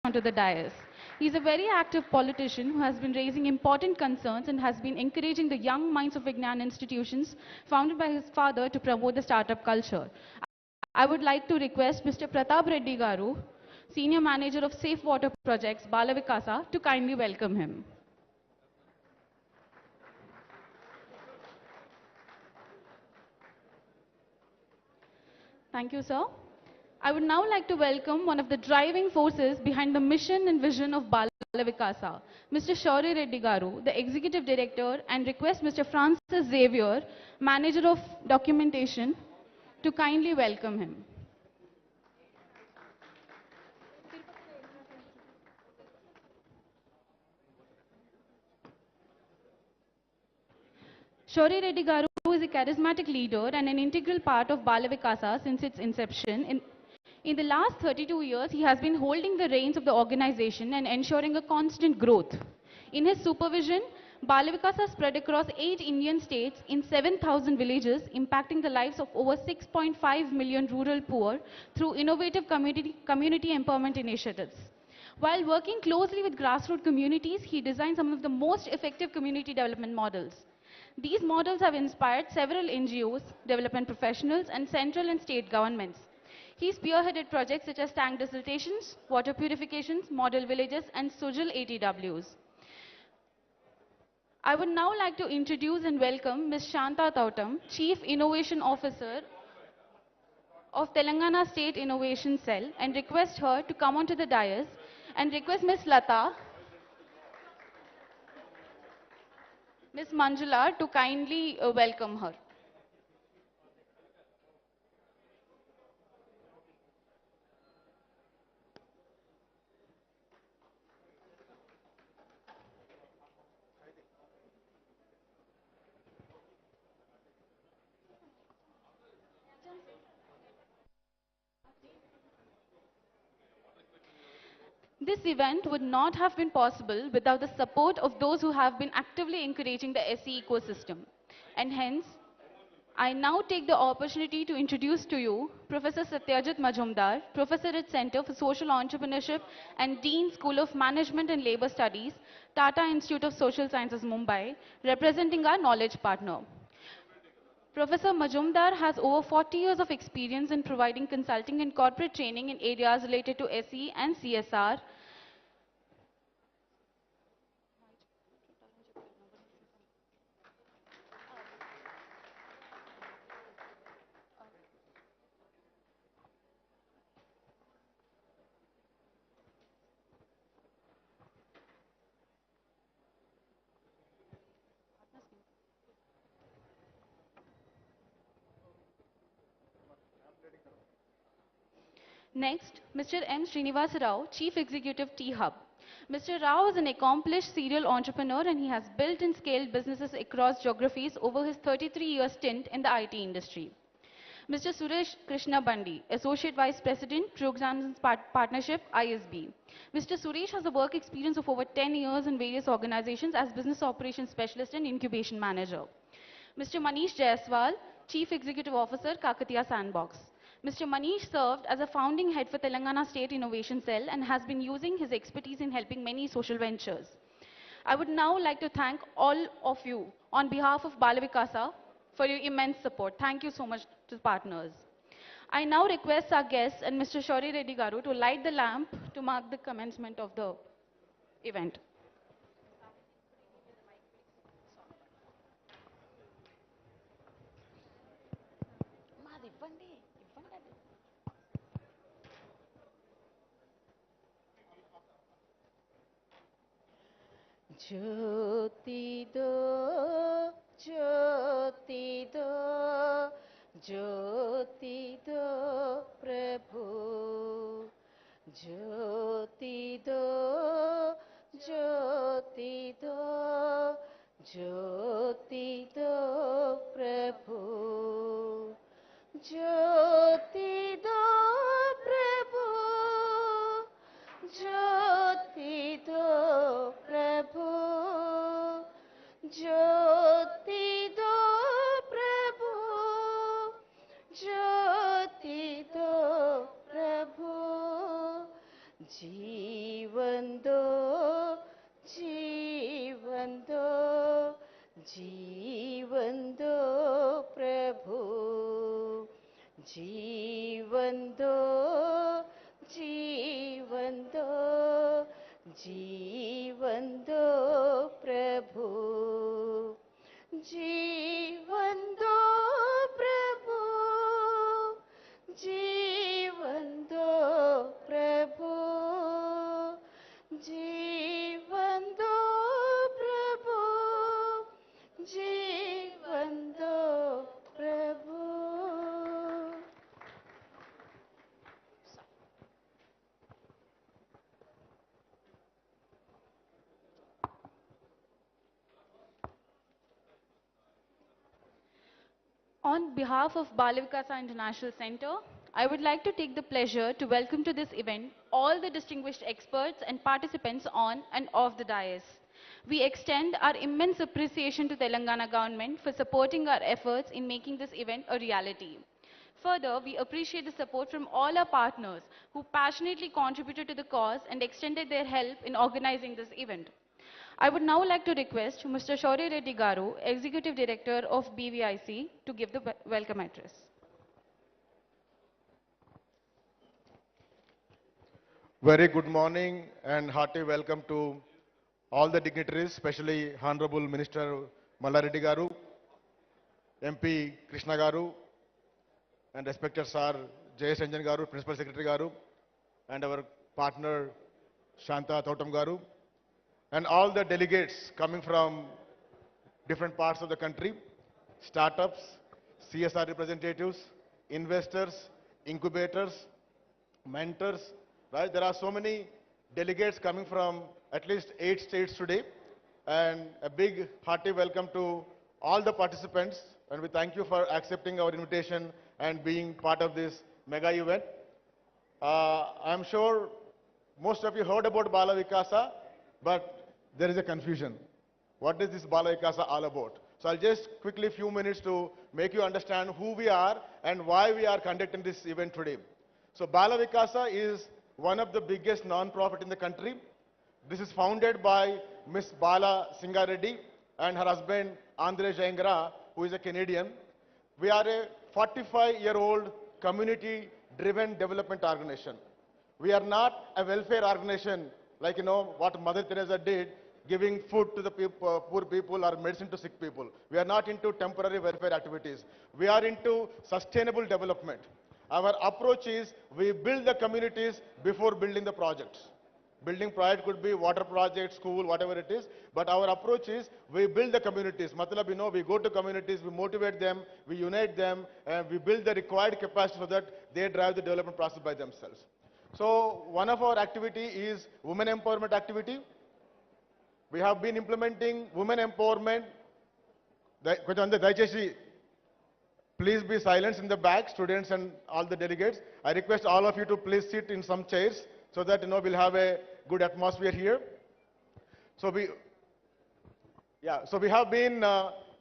onto the dais. He's a very active politician who has been raising important concerns and has been encouraging the young minds of Vignan institutions founded by his father to promote the startup culture. I would like to request Mr. Pratap Reddy Garu, Senior Manager of Safe Water Projects, Balavikasa, to kindly welcome him. Thank you, sir. I would now like to welcome one of the driving forces behind the mission and vision of Balavikasa, Mr. Shauri Reddy Garu, the Executive Director, and request Mr. Francis Xavier, Manager of Documentation, to kindly welcome him. Shauri Reddy Garu is a charismatic leader and an integral part of Balavikasa since its inception. In the last 32 years, he has been holding the reins of the organization and ensuring a constant growth. In his supervision, Balavikasa spread across 8 Indian states in 7,000 villages, impacting the lives of over 6.5 million rural poor through innovative community empowerment initiatives. While working closely with grassroots communities, he designed some of the most effective community development models. These models have inspired several NGOs, development professionals, and central and state governments. He spearheaded projects such as tank desiltations, water purifications, model villages, and Sujal ATWs. I would now like to introduce and welcome Ms. Shanta Tautam, Chief Innovation Officer of Telangana State Innovation Cell, and request her to come onto the dais, and request Ms. Lata, Ms. Manjula to kindly welcome her. This event would not have been possible without the support of those who have been actively encouraging the SE ecosystem. And hence, I now take the opportunity to introduce to you Professor Satyajit Majumdar, Professor at Center for Social Entrepreneurship and Dean School of Management and Labor Studies, Tata Institute of Social Sciences, Mumbai, representing our knowledge partner. Professor Majumdar has over 40 years of experience in providing consulting and corporate training in areas related to SE and CSR. Next, Mr. M. Srinivasa Rao, Chief Executive T-Hub. Mr. Rao is an accomplished serial entrepreneur and he has built and scaled businesses across geographies over his 33-year stint in the IT industry. Mr. Suresh Krishna Bandi, Associate Vice President, Programs and Partnership, ISB. Mr. Suresh has a work experience of over 10 years in various organizations as Business Operations Specialist and Incubation Manager. Mr. Manish Jaiswal, Chief Executive Officer, Kakatiya Sandbox. Mr. Manish served as a founding head for Telangana State Innovation Cell and has been using his expertise in helping many social ventures. I would now like to thank all of you on behalf of Balavikasa for your immense support. Thank you so much to partners. I now request our guests and Mr. Shauri Reddy Garu to light the lamp to mark the commencement of the event. Jyoti do, Jyoti do, Jyoti do, Prabhu. Jyoti do, Jyoti do, Jyoti do, Prabhu. Jyoti do, Prabhu. Jyoti do, Prabhu. Jyoti do, Prabhu. Jyoti do, Prabhu. दो जीवन दो जीवन दो प्रभु जीवन दो जीवन दो जीवन दो प्रभु जीवन दो प्रभु जीवन दो प्रभु जीवन दो प्रभु जीवन दो प्रभु On behalf of Bala Vikasa International Center, I would like to take the pleasure to welcome to this event all the distinguished experts and participants on and off the dais. We extend our immense appreciation to Telangana government for supporting our efforts in making this event a reality. Further, we appreciate the support from all our partners who passionately contributed to the cause and extended their help in organizing this event. I would now like to request Mr. Shaurya Reddy Garu, Executive Director of BVIC, to give the welcome address. Very good morning and hearty welcome to all the dignitaries, especially Honorable Minister Mallareddy Garu, MP Krishna Garu, and respected Sir J.S. Anjan Garu, Principal Secretary Garu, and our partner Shanta Thotam Garu, and all the delegates coming from different parts of the country, startups, CSR representatives, investors, incubators, mentors, right? There are so many delegates coming from at least 8 states today, and a big hearty welcome to all the participants, and we thank you for accepting our invitation and being part of this mega event. I'm sure most of you heard about Bala Vikasa, but there is a confusion. What is this Bala Vikasa all about? So I'll just quickly few minutes to make you understand who we are and why we are conducting this event today. So Bala Vikasa is one of the biggest non-profit in the country. This is founded by Miss Bala Singareddy and her husband Andre Jayangara, who is a Canadian. We are a 45-year-old community-driven development organization. We are not a welfare organization like, what Mother Teresa did, giving food to the poor people or medicine to sick people. We are not into temporary welfare activities. We are into sustainable development. Our approach is we build the communities before building the projects. Building project could be water project, school, whatever it is. But our approach is we build the communities. Matlab, we go to communities, we motivate them, we unite them, and we build the required capacity so that they drive the development process by themselves. So one of our activity is women empowerment activity. We have been implementing women empowerment. Please be silent in the back, students and all the delegates. I request all of you to please sit in some chairs so that we'll have a good atmosphere here. So we have been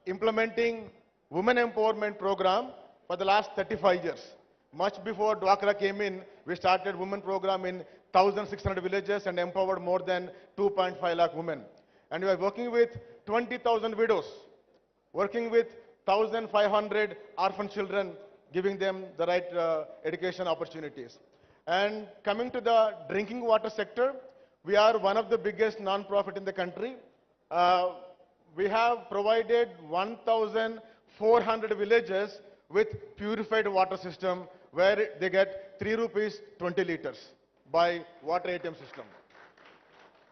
implementing women empowerment program for the last 35 years. Much before Dwakra came in, we started women program in 1,600 villages and empowered more than 2.5 lakh women. And we are working with 20,000 widows, working with 1,500 orphan children, giving them the right education opportunities. And coming to the drinking water sector, we are one of the biggest non-profit in the country. We have provided 1,400 villages with purified water system where they get 3 rupees 20 liters by water ATM system.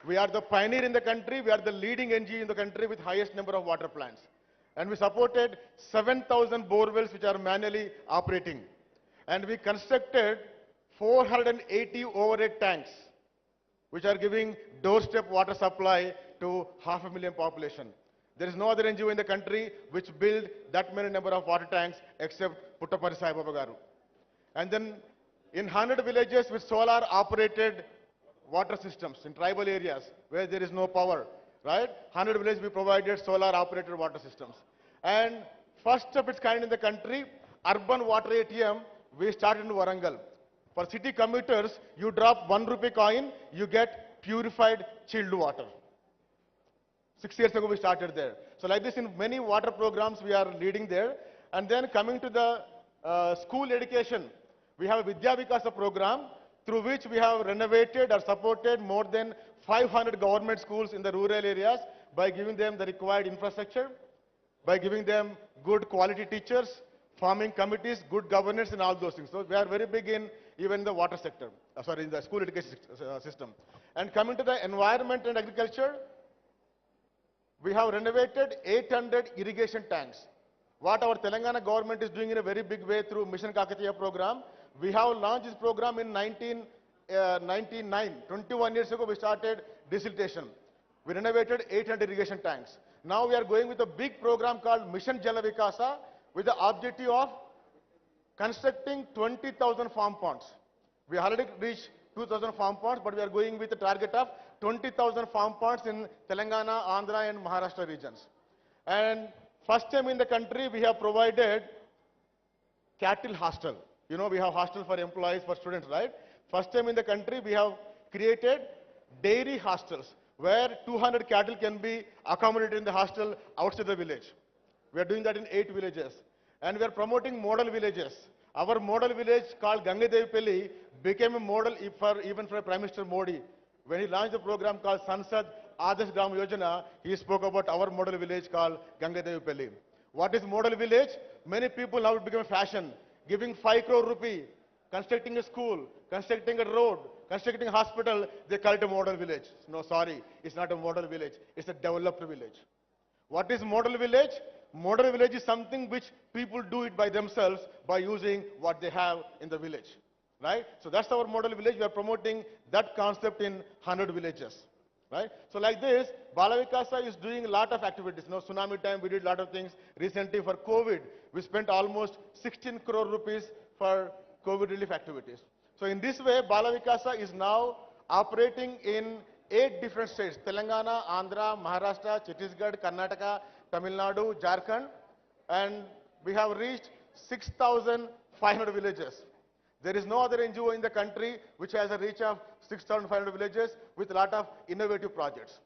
We are the pioneer in the country. We are the leading NGO in the country with highest number of water plants. And we supported 7,000 borewells which are manually operating. And we constructed 480 overhead tanks which are giving doorstep water supply to 500,000 population. There is no other NGO in the country which build that many number of water tanks except Puttapari Sai Baba Garu. And then in 100 villages with solar operated water systems in tribal areas where there is no power, right? 100 villages we provided solar operated water systems. And first of its kind in the country, urban water ATM, we started in Warangal. For city commuters, you drop 1 rupee coin, you get purified chilled water. 6 years ago we started there. So like this in many water programs we are leading there. And then coming to the school education, we have a Vidya Vikasa program through which we have renovated or supported more than 500 government schools in the rural areas by giving them the required infrastructure, by giving them good quality teachers, forming committees, good governance and all those things. So we are very big in even the water sector, in the school education system. And coming to the environment and agriculture, we have renovated 800 irrigation tanks. What our Telangana government is doing in a very big way through Mission Kakatiya program, we have launched this program in 1999. 21 years ago we started desiltation. We renovated 800 irrigation tanks. Now we are going with a big program called Mission Jala Vikasa with the objective of constructing 20,000 farm ponds. We already reached 2,000 farm ponds, but we are going with a target of 20,000 farm ponds in Telangana, Andhra and Maharashtra regions. And first time in the country we have provided cattle hostel. You know, we have hostel for employees, for students, right? First time in the country we have created dairy hostels where 200 cattle can be accommodated in the hostel outside the village. We are doing that in 8 villages. And we are promoting model villages. Our model village called Gangadevipalli became a model even for Prime Minister Modi. When he launched the program called Sansad Adarsh Gram Yojana, he spoke about our model village called Gangadevipalli. What is model village? Many people now it became a fashion. Giving 5 crore rupee, constructing a school, constructing a road, constructing a hospital, they call it a model village. No, sorry, it's not a model village. It's a developed village. What is model village? Model village is something which people do it by themselves by using what they have in the village. Right? So that's our model village. We are promoting that concept in 100 villages. Right? So like this, Balavikasa is doing a lot of activities. You know, tsunami time, we did a lot of things. Recently for COVID, we spent almost 16 crore rupees for COVID relief activities. So in this way, Balavikasa is now operating in 8 different states: Telangana, Andhra, Maharashtra, Chhattisgarh, Karnataka, Tamil Nadu, Jharkhand, and we have reached 6,500 villages. There is no other NGO in the country which has a reach of 6,500 villages with a lot of innovative projects.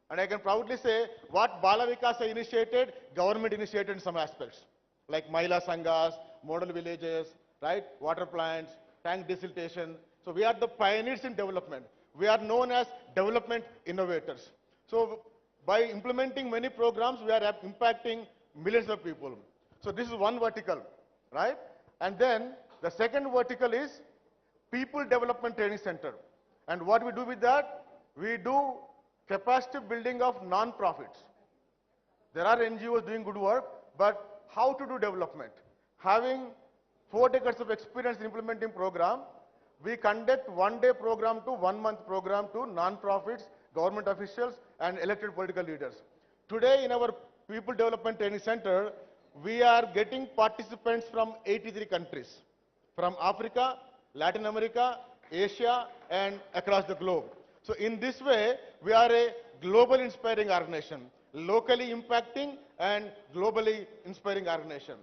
And I can proudly say what Bala Vikasa initiated, government initiated in some aspects, like Mahila Sanghas, model villages, right, water plants, tank desiltation. So we are the pioneers in development. We are known as development innovators. So by implementing many programs, we are impacting millions of people. So this is one vertical, right? And then the second vertical is People Development Training Center. And what we do with that? We do capacity building of non-profits. There are NGOs doing good work, but how to do development? Having 4 decades of experience in implementing program, we conduct 1-day program to 1-month program to non-profits, government officials, and elected political leaders. Today in our People Development Training Center, we are getting participants from 83 countries, from Africa, Latin America, Asia, and across the globe. So in this way, we are a global inspiring organization, locally impacting and globally inspiring organization.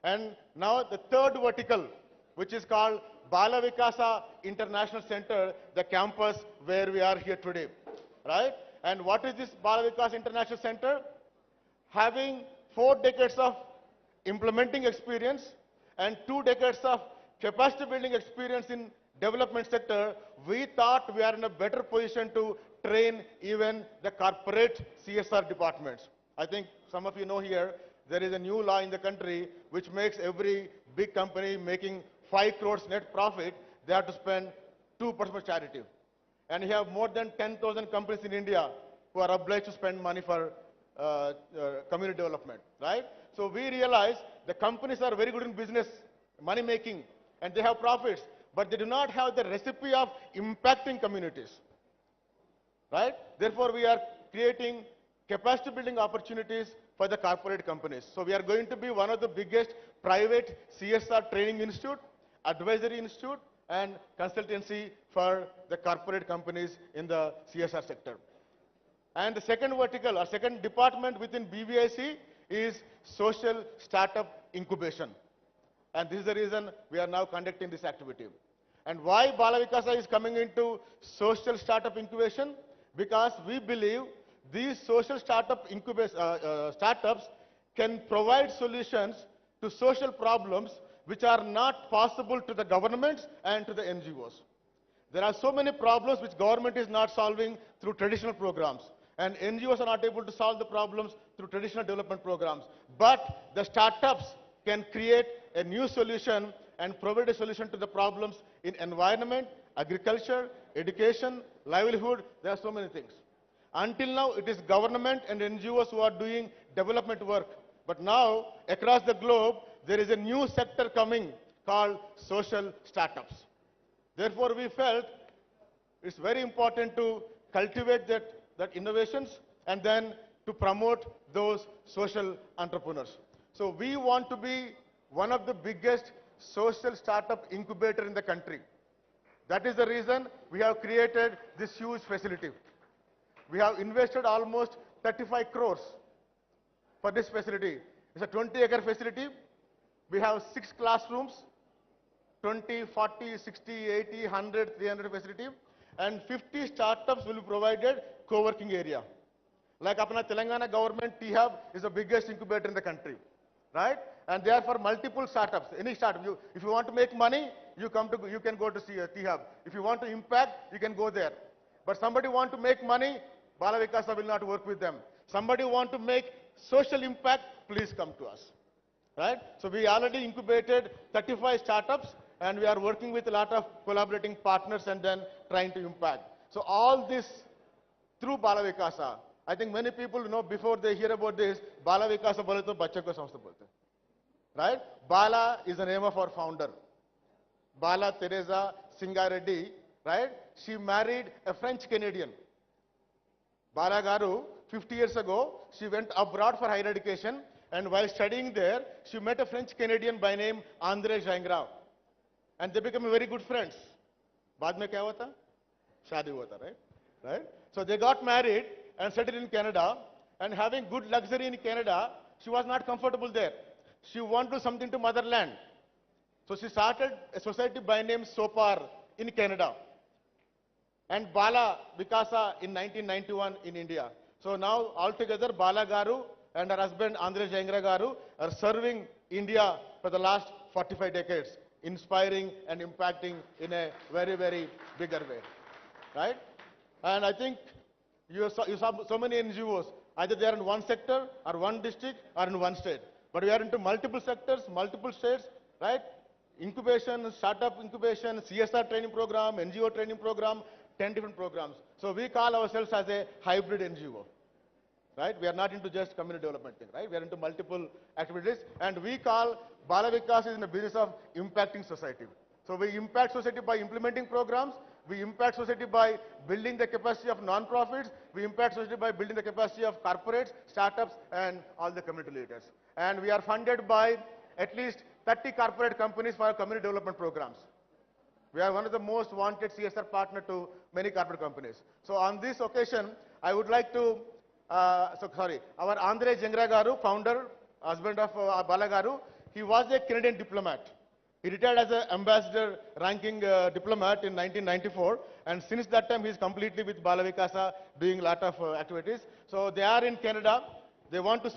And now the third vertical, which is called Bala Vikasa International Center, the campus where we are here today, right? And what is this Bala Vikasa International Center? Having 4 decades of implementing experience and 2 decades of capacity building experience in development sector, we thought we are in a better position to train even the corporate CSR departments. I think some of you know here, there is a new law in the country which makes every big company making 5 crores net profit, they have to spend 2% for charity. And you have more than 10,000 companies in India who are obliged to spend money for community development, right? So we realize the companies are very good in business, money making, and they have profits, but they do not have the recipe of impacting communities, right? Therefore, we are creating capacity building opportunities for the corporate companies. So we are going to be one of the biggest private CSR training institute, advisory institute, and consultancy for the corporate companies in the CSR sector. And the second vertical, or second department within BVIC is social startup incubation. And this is the reason we are now conducting this activity. And why Bala Vikasa is coming into social startup incubation? Because we believe these social startups can provide solutions to social problems which are not possible to the governments and to the NGOs. There are so many problems which government is not solving through traditional programs, and NGOs are not able to solve the problems through traditional development programs. But the startups can create a new solution and provide a solution to the problems in environment, agriculture, education, livelihood. There are so many things. Until now, it is government and NGOs who are doing development work. But now, across the globe, there is a new sector coming called social startups. Therefore, we felt it's very important to cultivate that innovations and then to promote those social entrepreneurs. So we want to be one of the biggest social startup incubator in the country. That is the reason we have created this huge facility. We have invested almost 35 crores for this facility. It's a 20-acre facility. We have 6 classrooms, 20, 40, 60, 80, 100, 300 facility, and 50 startups will be provided co-working area. Like apna Telangana government T-Hub is the biggest incubator in the country, right? And they are for multiple startups. Any startup, if you want to make money, you can go to see a T-Hub. If you want to impact, you can go there. But somebody want to make money, Bala Vikasa will not work with them. Somebody want to make social impact, please come to us, right? So we already incubated 35 startups, and we are working with a lot of collaborating partners and then trying to impact. So all this through Bala Vikasa. I think many people know before they hear about this, Bala Vikasa bole to bachche ko samstha bolte. Right? Bala is the name of our founder. Bala Teresa Singareddy, right? She married a French Canadian. Bala Garu, 50 years ago, she went abroad for higher education, and while studying there, she met a French Canadian by name Andre Jangra. And they became very good friends. Baad mein kya hua tha? Shaadi hua tha, right? Right? So they got married and settled in Canada, and having good luxury in Canada, she was not comfortable there. She wanted something to motherland. So she started a society by name Sopar in Canada, and Bala Vikasa in 1991 in India. So now altogether Bala Garu and her husband Andre Jangra Garu are serving India for the last 45 decades, inspiring and impacting in a very, very bigger way, right? And I think you saw so many NGOs, either they are in one sector or one district or in one state. But we are into multiple sectors, multiple states, right? Incubation, startup incubation, CSR training program, NGO training program, 10 different programs. So we call ourselves as a hybrid NGO, right? We are not into just community development thing, right? We are into multiple activities, and we call Bala Vikas is in the business of impacting society. So we impact society by implementing programs. We impact society by building the capacity of non-profits. We impact society by building the capacity of corporates, startups, and all the community leaders. And we are funded by at least 30 corporate companies for our community development programs. We are one of the most wanted CSR partner to many corporate companies. So on this occasion, I would like to, our Andre Jangra Garu, founder, husband of Bala Garu, he was a Canadian diplomat. He retired as an ambassador ranking diplomat in 1994, and since that time he is completely with Bala Vikasa doing a lot of activities. So they are in Canada. They want to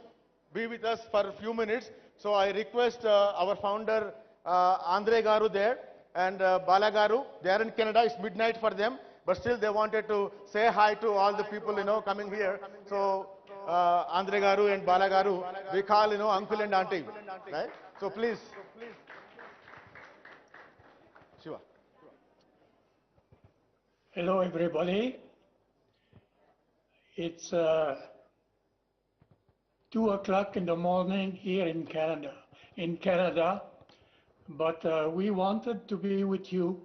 be with us for a few minutes. So I request our founder Andre Garu there and Bala Garu. They are in Canada. It's midnight for them, but still they wanted to say hi to all the people coming here. So Andre Garu and Bala Garu, we call uncle and auntie, right? So please. Shiva. Hello, everybody. It's 2 o'clock in the morning here in Canada, but we wanted to be with you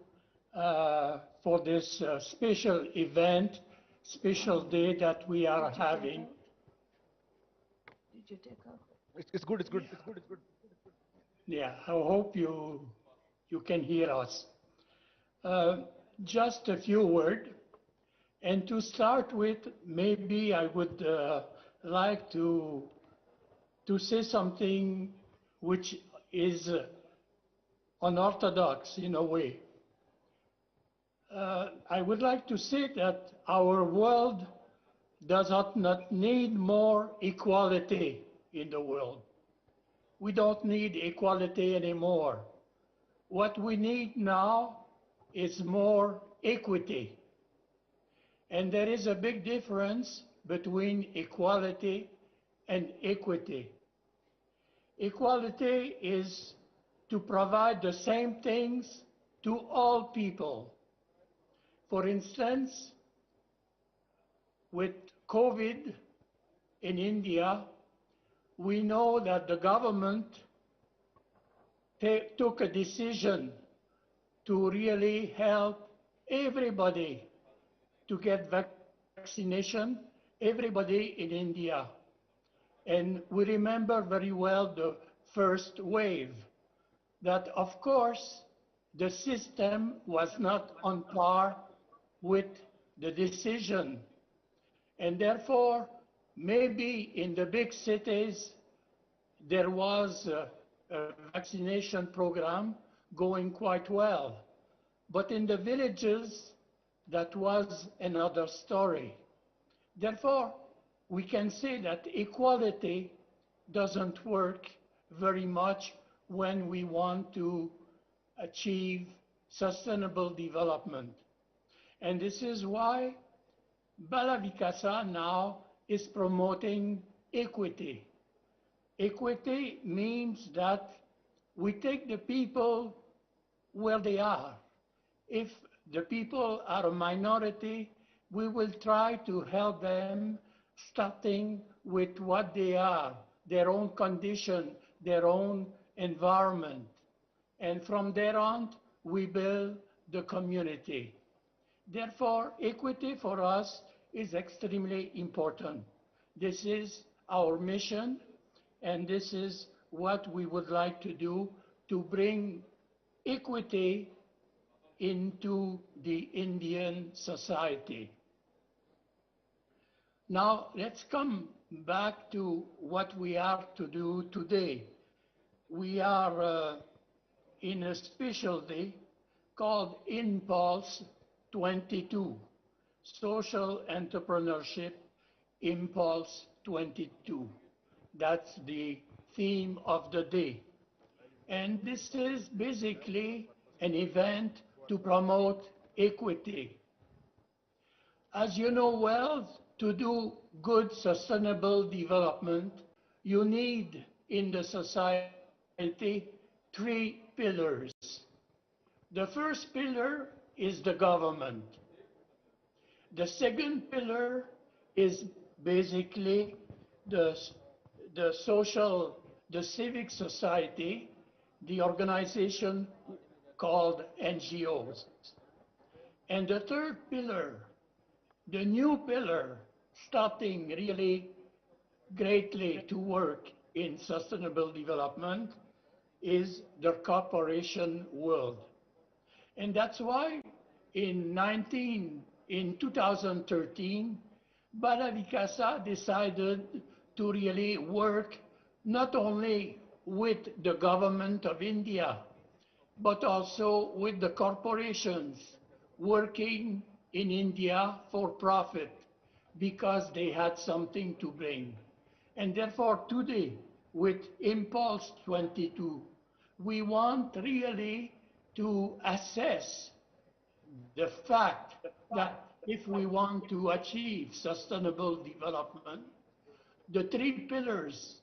for this special event, special day that we are having. Did you take off? It's good, it's good, it's good, it's good. Yeah, I hope you can hear us. Just a few words, and to start with, maybe I would like to say something which is unorthodox in a way. I would like to say that our world does not need more equality in the world. We don't need equality anymore. What we need now is more equity. And there is a big difference between equality and equity. Equality is to provide the same things to all people. For instance, with COVID in India, we know that the government took a decision to really help everybody to get vaccination, everybody in India. And we remember very well the first wave, that of course the system was not on par with the decision. And therefore, maybe in the big cities, there was a vaccination program going quite well. But in the villages, that was another story. Therefore, we can say that equality doesn't work very much when we want to achieve sustainable development. And this is why Bala Vikasa now is promoting equity. Equity means that we take the people where they are. If the people are a minority, we will try to help them starting with what they are, their own condition, their own environment. And from there on, we build the community. Therefore, equity for us is extremely important. This is our mission, and this is what we would like to do to bring equity into the Indian society. Now, let's come back to what we are to do today. We are in a specialty called IMPULSE-2022, Social Entrepreneurship IMPULSE-2022. That's the theme of the day. And this is basically an event to promote equity. As you know well, to do good sustainable development, you need in the society 3 pillars. The first pillar is the government. The second pillar is basically the civic society, the organization called NGOs. And the third pillar, the new pillar, starting really greatly to work in sustainable development, is the corporation world. And that's why in 2013, Bala Vikasa decided to really work not only with the government of India, but also with the corporations working in India for profit, because they had something to bring. And therefore today, with Impulse 22, we want really to assess the fact that if we want to achieve sustainable development, the 3 pillars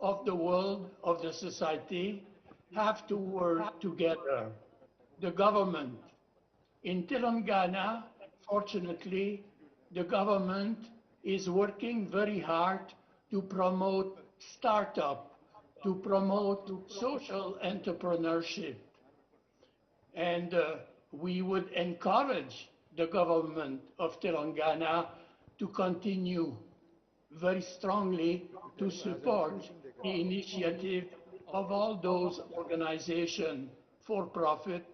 of the world, of the society, have to work together. The government. In Telangana, fortunately, the government is working very hard to promote startup, to promote social entrepreneurship. And we would encourage the government of Telangana to continue very strongly to support the initiative of all those organizations for profit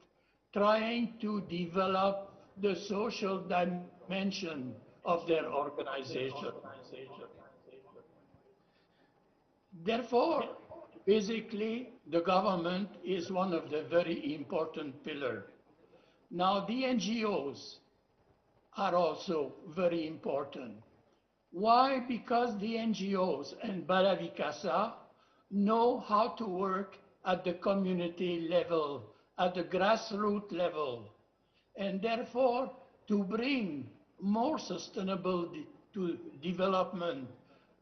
trying to develop the social dimension of their organization. Therefore, basically, the government is one of the very important pillars. Now, the NGOs are also very important. Why? Because the NGOs and Balavikasa know how to work at the community level, at the grassroots level, and therefore to bring more sustainable to development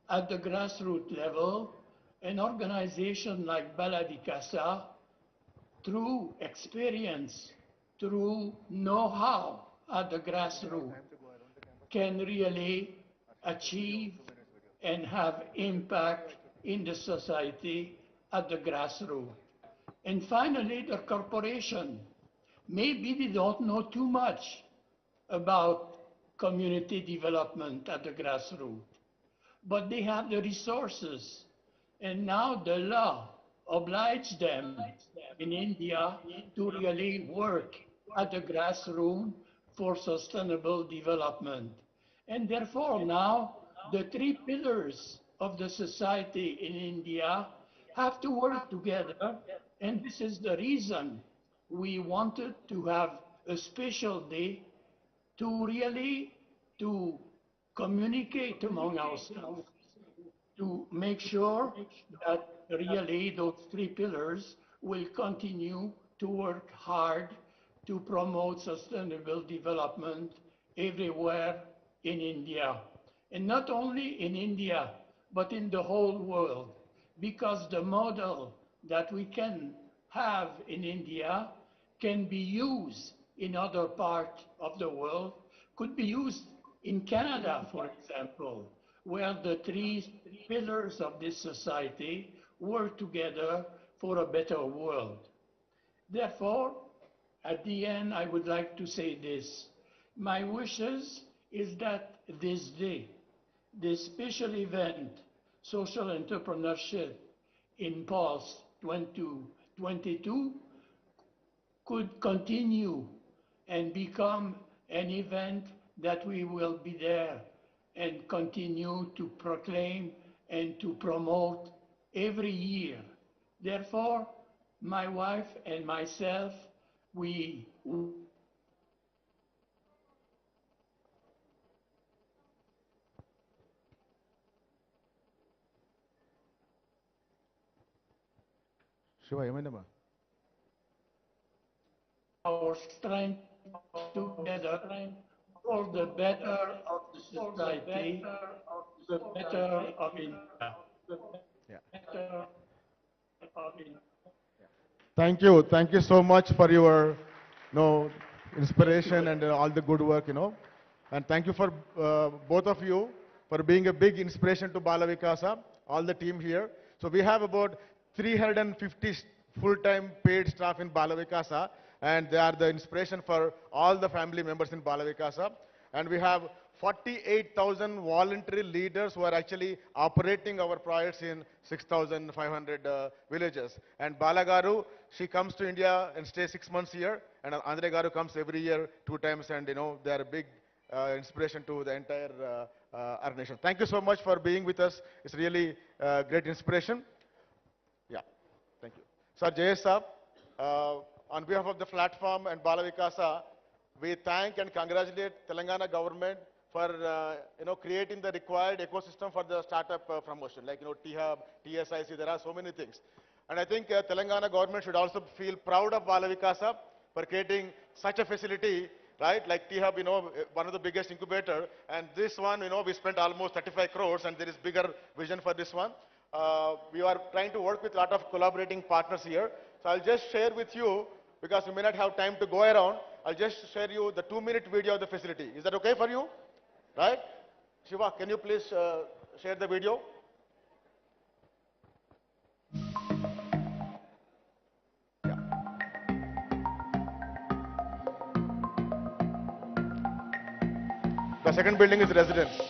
at the grassroots level, an organization like Balavikasa, through experience, through know-how at the grassroots, can really achieve and have impact in the society at the grassroots. And finally, the corporation. Maybe they don't know too much about community development at the grassroots, but they have the resources. And now the law obliges them in India to really work at the grassroots for sustainable development. And therefore now the three pillars of the society in India have to work together, and this is the reason we wanted to have a special day to really to communicate among ourselves, to make sure that really those three pillars will continue to work hard to promote sustainable development everywhere in India. And not only in India, but in the whole world, because the model that we can have in India can be used in other parts of the world, could be used in Canada, for example, where the three pillars of this society work together for a better world. Therefore, at the end, I would like to say this. My wishes is that this day, this special event, Social Entrepreneurship Impulse 2022, could continue and become an event that we will be there and continue to proclaim and to promote every year. Therefore, my wife and myself, we Shiva, ఏమైందమ్మా? our strength together for the better of the society, the better of India. Yeah. Thank you so much for your, inspiration and all the good work, And thank you for both of you for being a big inspiration to Bala Vikasa, all the team here. So we have about 350 full-time paid staff in Bala Vikasa, and they are the inspiration for all the family members in Bala Vikasa. And we have 48,000 voluntary leaders who are actually operating our projects in 6,500 villages. And Bala Garu, she comes to India and stays 6 months here, and Andre Garu comes every year 2 times, and they are a big inspiration to the entire our nation. Thank you so much for being with us. It's really great inspiration. Yeah, thank you. Sir Jayesh Saab, on behalf of the platform and Bala Vikasa, we thank and congratulate Telangana government for creating the required ecosystem for the startup promotion, like T-Hub, TSIC. There are so many things, and I think Telangana government should also feel proud of Bala Vikasa for creating such a facility, right? Like T-Hub, one of the biggest incubator, and this one, we spent almost 35 crores, and there is bigger vision for this one. We are trying to work with a lot of collaborating partners here. So I'll just share with you, because we may not have time to go around. I'll just share you the 2-minute video of the facility. Is that okay for you? Right? Shiva, can you please share the video? The second building is residence.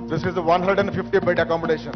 This is the 150-bed accommodation.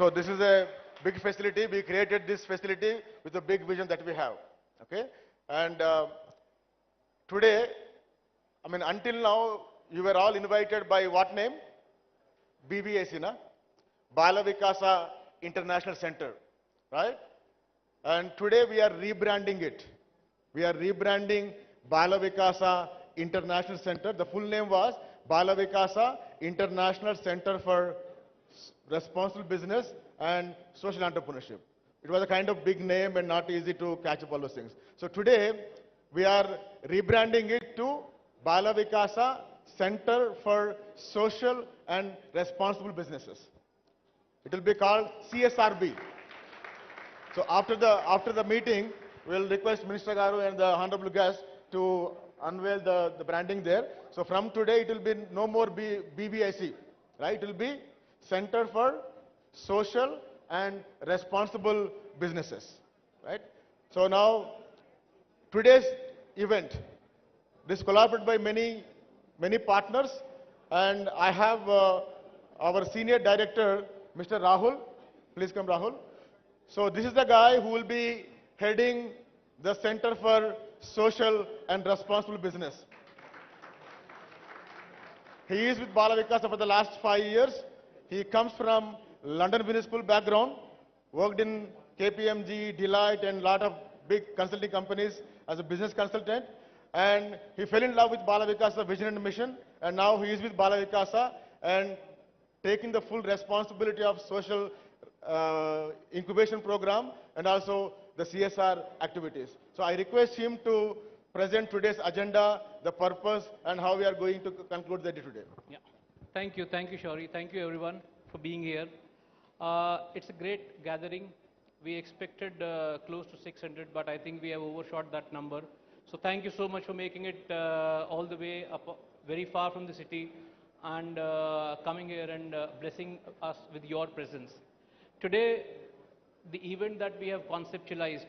So this is a big facility. We created this facility with a big vision that we have. Okay? And today, I mean, until now, you were all invited by what name? BVAC, na? Bala Vikasa International Center, right? And today we are rebranding it. We are rebranding Bala Vikasa International Center. The full name was Bala Vikasa International Center for Responsible Business and Social Entrepreneurship. It was a kind of big name and not easy to catch up all those things. So today we are rebranding it to Bala Vikasa Center for Social and Responsible Businesses. It will be called CSRB. So after the meeting, we'll request Minister Garu and the honorable guest to unveil the branding there. So from today, it will be no more BBIC, right? It will be Center for Social and Responsible Businesses, right? So now, today's event, this collaborated by many partners, and I have our senior director, Mr. Rahul. Please come, Rahul. So this is the guy who will be heading the Center for Social and Responsible Business. He is with Bala Vikasa for the last 5 years. He comes from London Business School background, worked in KPMG, Deloitte, and a lot of big consulting companies as a business consultant. And he fell in love with Bala Vikasa vision and mission, and now he is with Bala Vikasa and taking the full responsibility of social incubation program and also the CSR activities. So I request him to present today's agenda, the purpose, and how we are going to conclude the day today. Yeah. Thank you, Shauri. Thank you everyone for being here. It's a great gathering. We expected close to 600, but I think we have overshot that number. So thank you so much for making it all the way up, very far from the city, and coming here and blessing us with your presence. Today, the event that we have conceptualized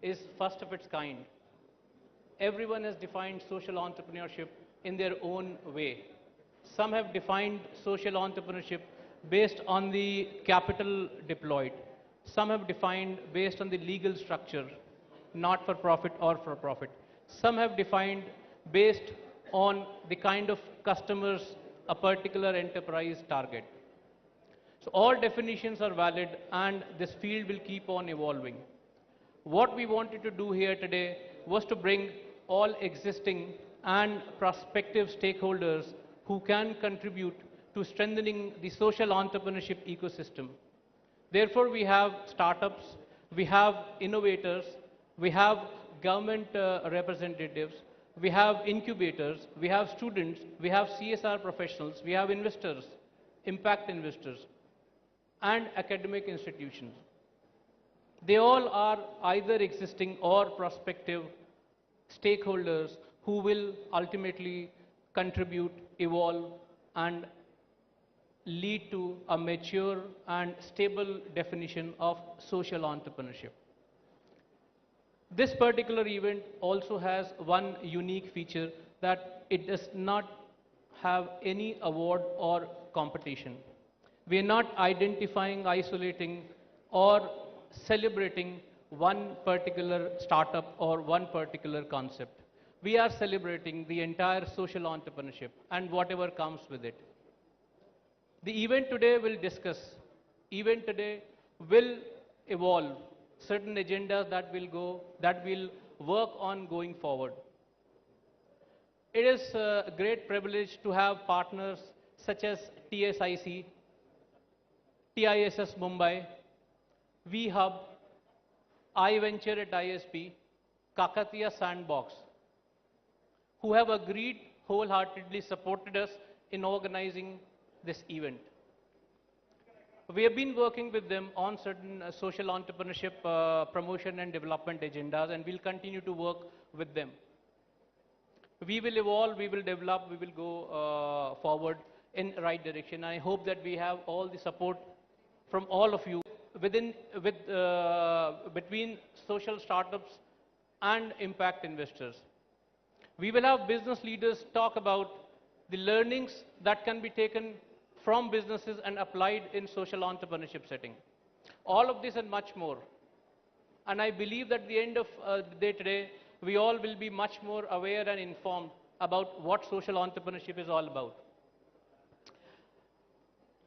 is first of its kind. Everyone has defined social entrepreneurship in their own way. Some have defined social entrepreneurship based on the capital deployed. Some have defined based on the legal structure, not for profit or for profit. Some have defined based on the kind of customers a particular enterprise target. So all definitions are valid, and this field will keep on evolving. What we wanted to do here today was to bring all existing and prospective stakeholders who can contribute to strengthening the social entrepreneurship ecosystem. Therefore, we have startups, we have innovators, we have government representatives, we have incubators, we have students, we have CSR professionals, we have investors, impact investors, and academic institutions. They all are either existing or prospective stakeholders who will ultimately contribute, evolve, and lead to a mature and stable definition of social entrepreneurship. This particular event also has one unique feature, that it does not have any award or competition. We are not identifying, isolating, or celebrating one particular startup or one particular concept. We are celebrating the entire social entrepreneurship and whatever comes with it. The event today will discuss, event today will evolve certain agendas that will work on going forward. It is a great privilege to have partners such as TSIC, TISS Mumbai, VHub, iVenture at ISP, Kakatiya Sandbox, who have agreed, wholeheartedly supported us in organizing this event. We have been working with them on certain social entrepreneurship promotion and development agendas, and we'll continue to work with them. We will evolve, we will develop, we will go forward in the right direction. I hope that we have all the support from all of you between social startups and impact investors. We will have business leaders talk about the learnings that can be taken from businesses and applied in social entrepreneurship setting. All of this and much more. And I believe that at the end of the day today, we all will be much more aware and informed about what social entrepreneurship is all about.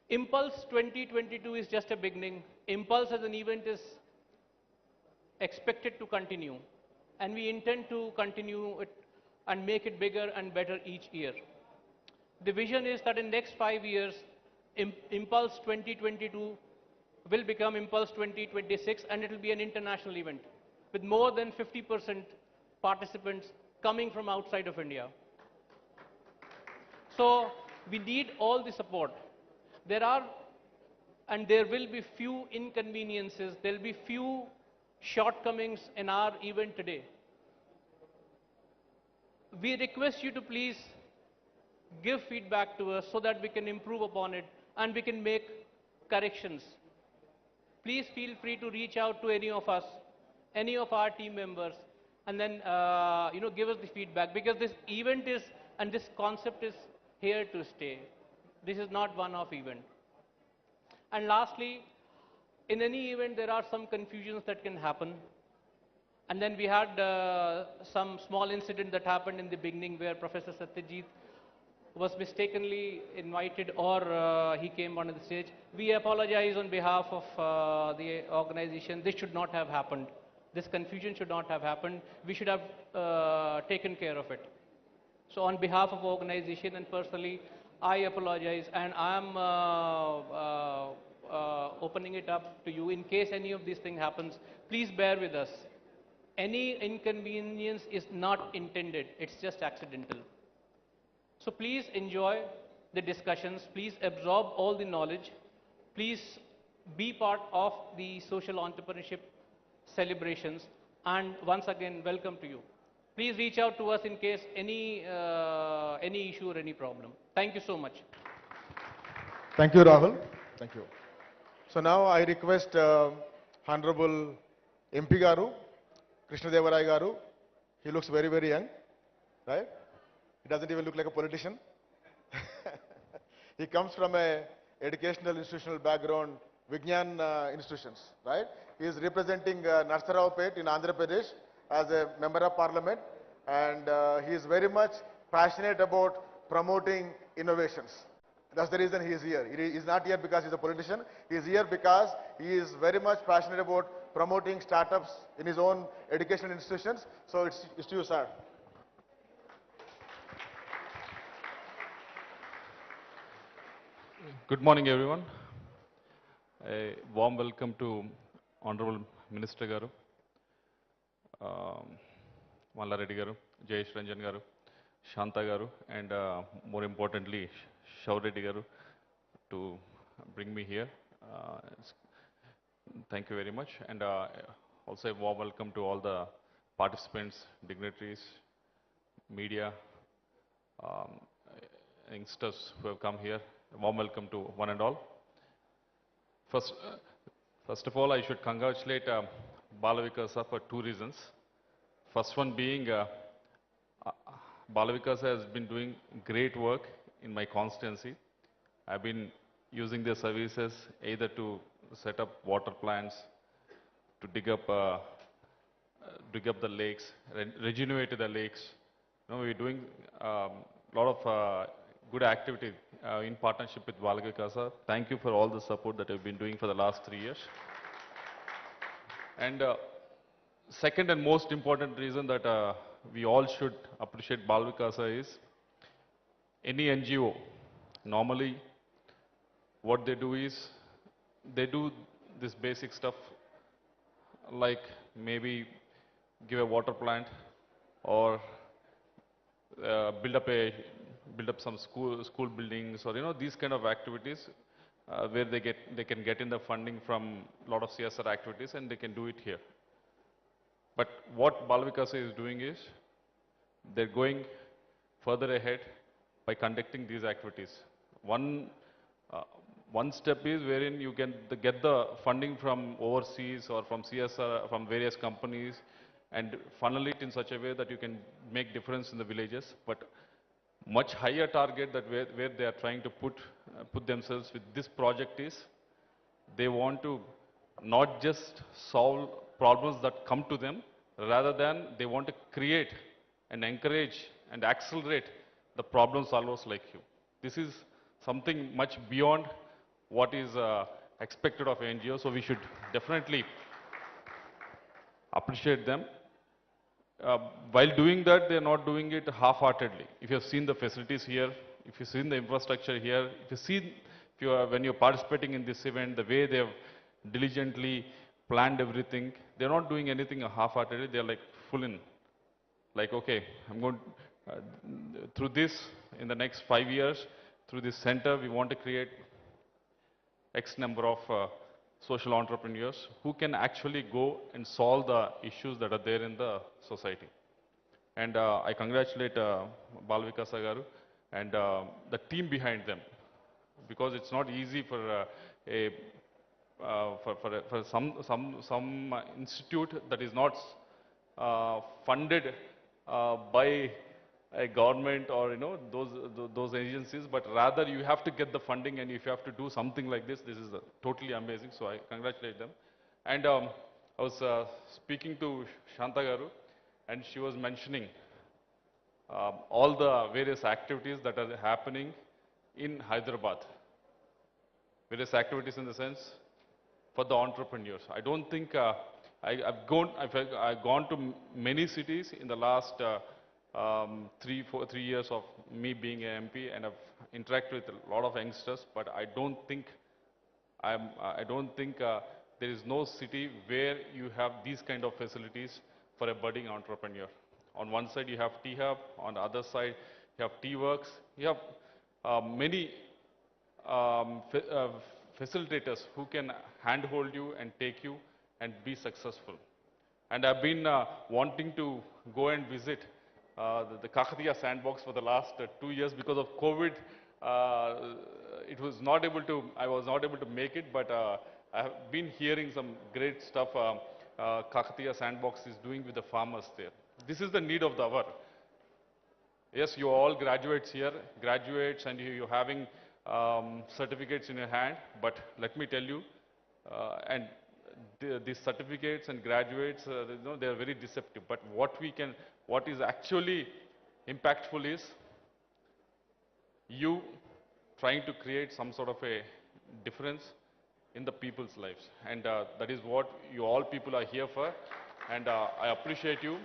Impulse 2022 is just a beginning. Impulse as an event is expected to continue, and we intend to continue it and make it bigger and better each year. The vision is that in the next 5 years, Impulse 2022 will become Impulse 2026, and it will be an international event with more than 50% participants coming from outside of India. So we need all the support. There are and there will be few inconveniences, there will be few shortcomings in our event today. We request you to please give feedback to us so that we can improve upon it and we can make corrections. Please feel free to reach out to any of us, any of our team members, and then give us the feedback, because this event is and this concept is here to stay. This is not one-off event. And lastly, in any event, there are some confusions that can happen. And then we had some small incident that happened in the beginning where Professor Satyajit was mistakenly invited, or he came onto the stage. We apologize on behalf of the organization. This should not have happened. This confusion should not have happened. We should have taken care of it. So on behalf of the organization and personally, I apologize, and I am opening it up to you. In case any of these things happens, please bear with us. Any inconvenience is not intended, it's just accidental. So please enjoy the discussions, please absorb all the knowledge, please be part of the social entrepreneurship celebrations, and once again, welcome to you. Please reach out to us in case any issue or any problem. Thank you so much. Thank you, Rahul. Thank you. So now I request Honorable MP Garu, Krishna Devarai Garu. He looks very, very young, right? He doesn't even look like a politician. He comes from a educational institutional background, Vignan institutions, right? He is representing Narsaraopet in Andhra Pradesh as a member of parliament, and he is very much passionate about promoting innovations. That's the reason he is here. He is not here because he's a politician. He is here because he is very much passionate about promoting startups in his own educational institutions. So it's to you, sir. Good morning, everyone. A warm welcome to Honorable Minister Garu, Mallareddy Garu, Jayesh Ranjan Garu, Shanta Garu, and more importantly, Shaureddy Garu, to bring me here. Thank you very much. And also a warm welcome to all the participants, dignitaries, media, youngsters who have come here. A warm welcome to one and all. First of all, I should congratulate Balavikasa for two reasons. First one being, Balavikasa has been doing great work in my constituency. I've been using their services either to set up water plants, to dig up the lakes, regenerate the lakes. You know, we're doing a lot of good activity in partnership with Balavikasa. Thank you for all the support that you've been doing for the last 3 years. And second and most important reason that we all should appreciate Balavikasa is, any NGO, normally what they do is, they do this basic stuff like maybe give a water plant or build up some school buildings, or these kind of activities where they can get in the funding from a lot of CSR activities, and they can do it here. But what Balavikasa is doing is, they're going further ahead by conducting these activities. One step is wherein you can get the funding from overseas or from CSR, from various companies, and funnel it in such a way that you can make difference in the villages. But much higher target that where they are trying to put themselves with this project is, they want to not just solve problems that come to them, rather than they want to create and encourage and accelerate the problem solvers like you. This is something much beyond what is expected of NGOs, so we should definitely appreciate them. Uh, while doing that, they are not doing it half-heartedly. If you have seen the facilities here, if you've seen the infrastructure here, if you see, when you're participating in this event, the way they have diligently planned everything, they're not doing anything half-heartedly. They're like full in. Like, okay, I'm going through this in the next 5 years, through this center, we want to create X number of social entrepreneurs who can actually go and solve the issues that are there in the society. And I congratulate Balvikasa Garu and the team behind them, because it's not easy for some institute that is not funded by a government or those agencies, but rather you have to get the funding, and if you have to do something like this, this is totally amazing. So I congratulate them. And I was speaking to Shanta Garu, and she was mentioning all the various activities that are happening in Hyderabad. Various activities in the sense for the entrepreneurs. I don't think I've gone to many cities in the last 3 years of me being an MP, and I've interacted with a lot of youngsters. But I don't think there is no city where you have these kind of facilities for a budding entrepreneur. On one side you have T-Hub, on the other side you have T-Works, you have many facilitators who can handhold you and take you and be successful. And I've been wanting to go and visit the Kakatiya sandbox for the last 2 years. Because of COVID, I was not able to make it, but I have been hearing some great stuff Kakatiya sandbox is doing with the farmers there. This is the need of the hour. Yes, you are all graduates here, and you're having certificates in your hand, but let me tell you, and these certificates and graduates, they are very deceptive. But what is actually impactful is you trying to create some sort of a difference in the people's lives, and that is what you all people are here for. And I appreciate you.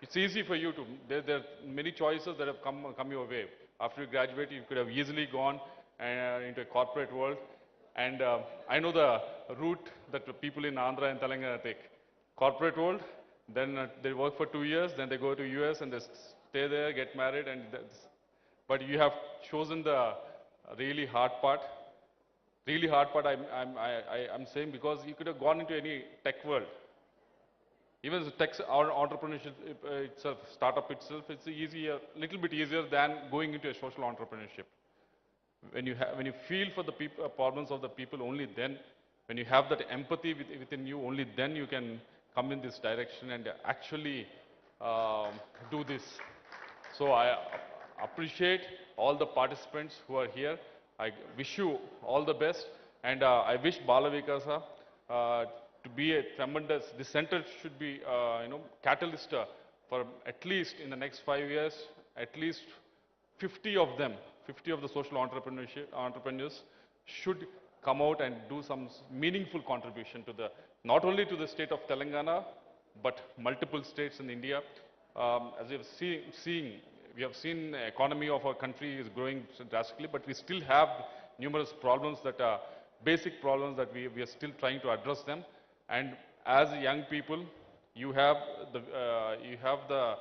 It's easy for you to, there are many choices that have come your way. After you graduate, you could have easily gone into a corporate world. And I know the route that the people in Andhra and Telangana take. Corporate world, then they work for 2 years, then they go to US and they stay there, get married, and but you have chosen the really hard part. Really hard part, I'm saying, because you could have gone into any tech world. Even the tech or entrepreneurship itself, startup itself, it's easier, little bit easier than going into a social entrepreneurship. When you feel for the problems of the people, only then, when you have that empathy within you, only then you can come in this direction and actually do this. So I appreciate all the participants who are here. I wish you all the best, and I wish Balavikasa to be a tremendous. This center should be, catalyst for at least in the next 5 years, at least 50 of them, 50 of the social entrepreneurs should come out and do some meaningful contribution to not only to the state of Telangana, but multiple states in India. As we have seen the economy of our country is growing drastically, but we still have numerous problems that are basic problems that we are still trying to address them. And as young people, you have the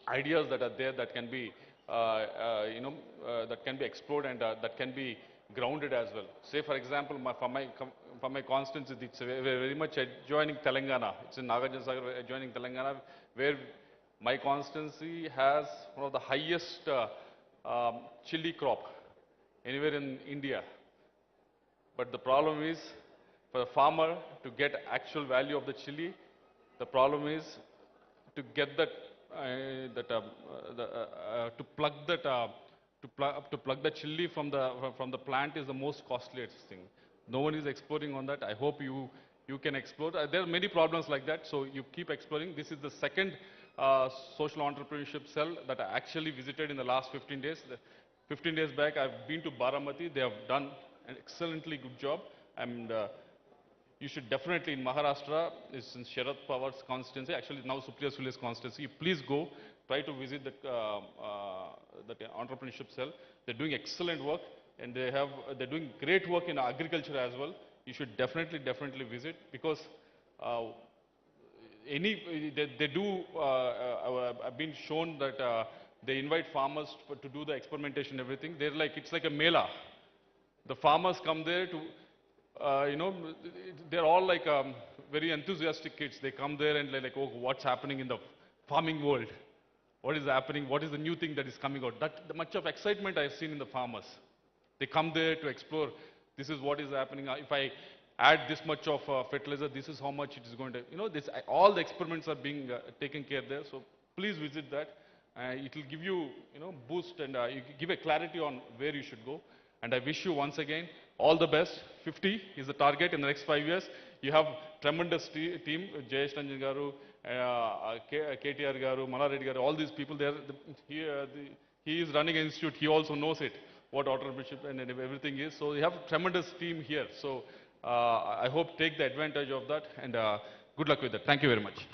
ideas that are there that can be that can be explored, and that can be grounded as well. Say, for example, for my constituency, it's very much adjoining Telangana. It's in Nagarjuna Sagar, adjoining Telangana, where my constituency has one of the highest chili crop anywhere in India. But the problem is, for the farmer to get actual value of the chili, the problem is to get that to plug the chili from the plant is the most costliest thing. No one is exploring on that. I hope you can explore. There are many problems like that, so you keep exploring. This is the second social entrepreneurship cell that I actually visited in the last 15 days. 15 days back, I've been to Baramati. They have done an excellently good job. And you should definitely, in Maharashtra, it's in Sharad Pawar's constituency, actually now Supriya Sule's constituency, please go, try to visit that entrepreneurship cell. They're doing excellent work, and they're doing great work in agriculture as well. You should definitely visit, because they do, I've been shown that they invite farmers to do the experimentation and everything. They're like, it's like a mela. The farmers come there to, they're all like very enthusiastic kids. They come there and they're like, oh, what's happening in the farming world? What is happening? What is the new thing that is coming out? That much of excitement I've seen in the farmers. They come there to explore. This is what is happening. If I add this much of fertilizer, this is how much it is going to, all the experiments are being taken care there. So please visit that. It will give you, boost, and you give a clarity on where you should go. And I wish you once again all the best. 50 is the target in the next 5 years. You have tremendous team, Jayesh Ranjan Garu, KTR Garu, Malareddy Garu, all these people there. He is running an institute. He also knows it, what entrepreneurship and everything is. So you have a tremendous team here. So I hope take the advantage of that, and good luck with that. Thank you very much.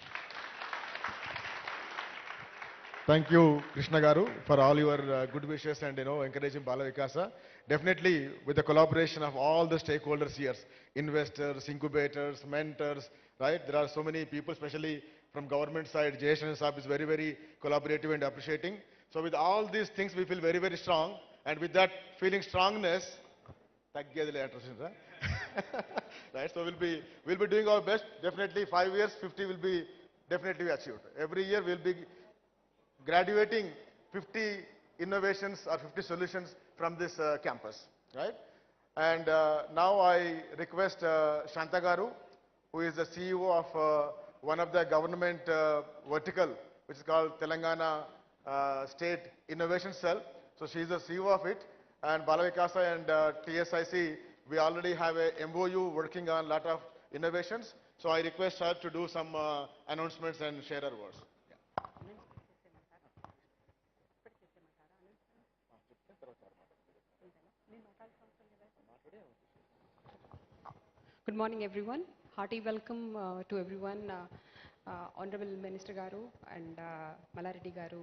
Thank you, Krishna Garu, for all your good wishes and encouraging Bala Vikasa. Definitely, with the collaboration of all the stakeholders here, investors, incubators, mentors, right? There are so many people, especially from government side. Jayesh Saab is very collaborative and appreciating. So with all these things, we feel very strong. And with that feeling strongness, right? So we'll be doing our best. Definitely 5 years, 50 will be definitely achieved. Every year we'll be graduating 50 innovations or 50 solutions from this campus, right? And now I request Shanta Garu, who is the CEO of one of the government vertical, which is called Telangana State Innovation Cell. So she is the CEO of it. And Bala Vikasa and TSIC, we already have a MOU working on a lot of innovations. So I request her to do some announcements and share her words. Good morning, everyone. Hearty welcome to everyone, Honorable Minister Garu and Malareddy Garu,